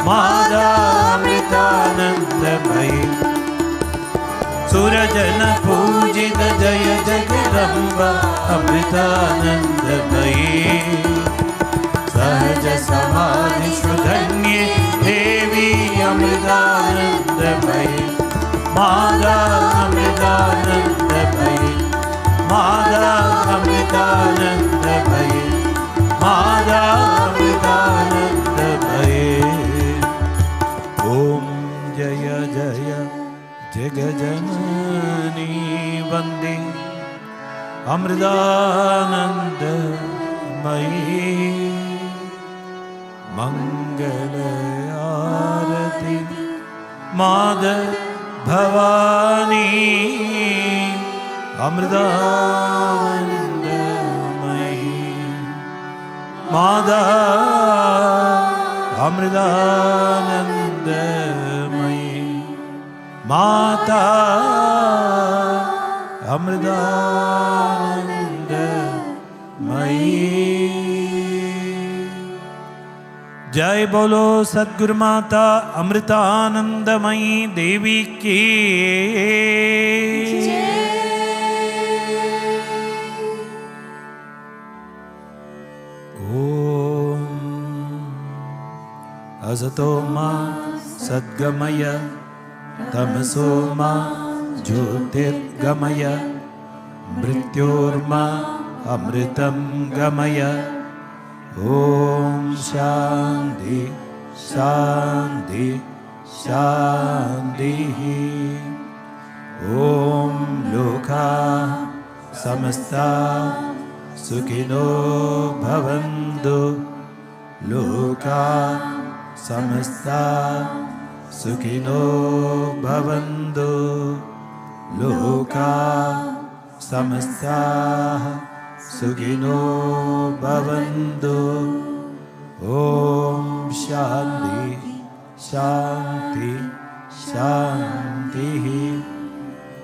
माता अमृतानंदमयी सुरजन पूजित जय जगदम्बा अमृतानंदमयी सहज समाधि सुधन्ये देवी अमृतानंदमयी माता अमृतानंदमयी माता अमृतानंदमयी माता अमृतानंदमयी ओम जय जय जगजननी वंदे अमृतानंदमयी मंगल आरती माधव भवानी अमृतानंदमयी माता अमृतानंदमयी माता अमृतानंदमयी जय बोलो सद्गुरु माता अमृतानंदमयी देवी की असतो मा Sadgamaya Tamasoma Jyotirgamaya Mrityorma Amritam Gamaya. Om Shanti Shanti Shanti. Om Loka Samasta Sukhino Bhavantu. Loka Samasta Sukhino Bhavantu. Loka Samasta Sukhino Bhavantu. Om Shanti Shanti Shanti.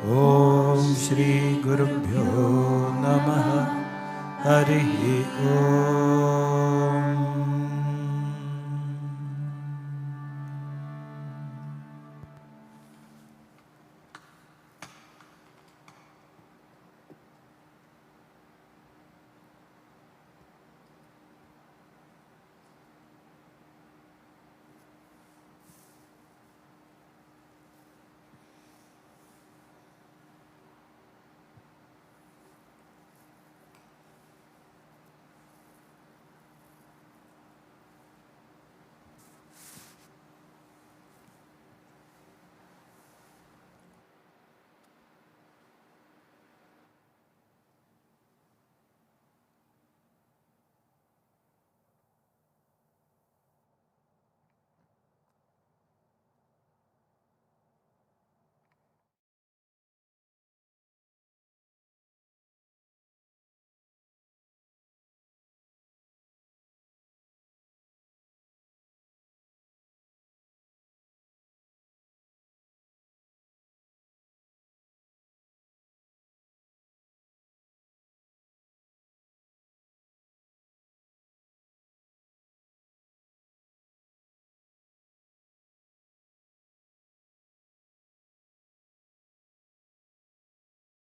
Om Shri Gurubhyo Namaha. Harihi Om.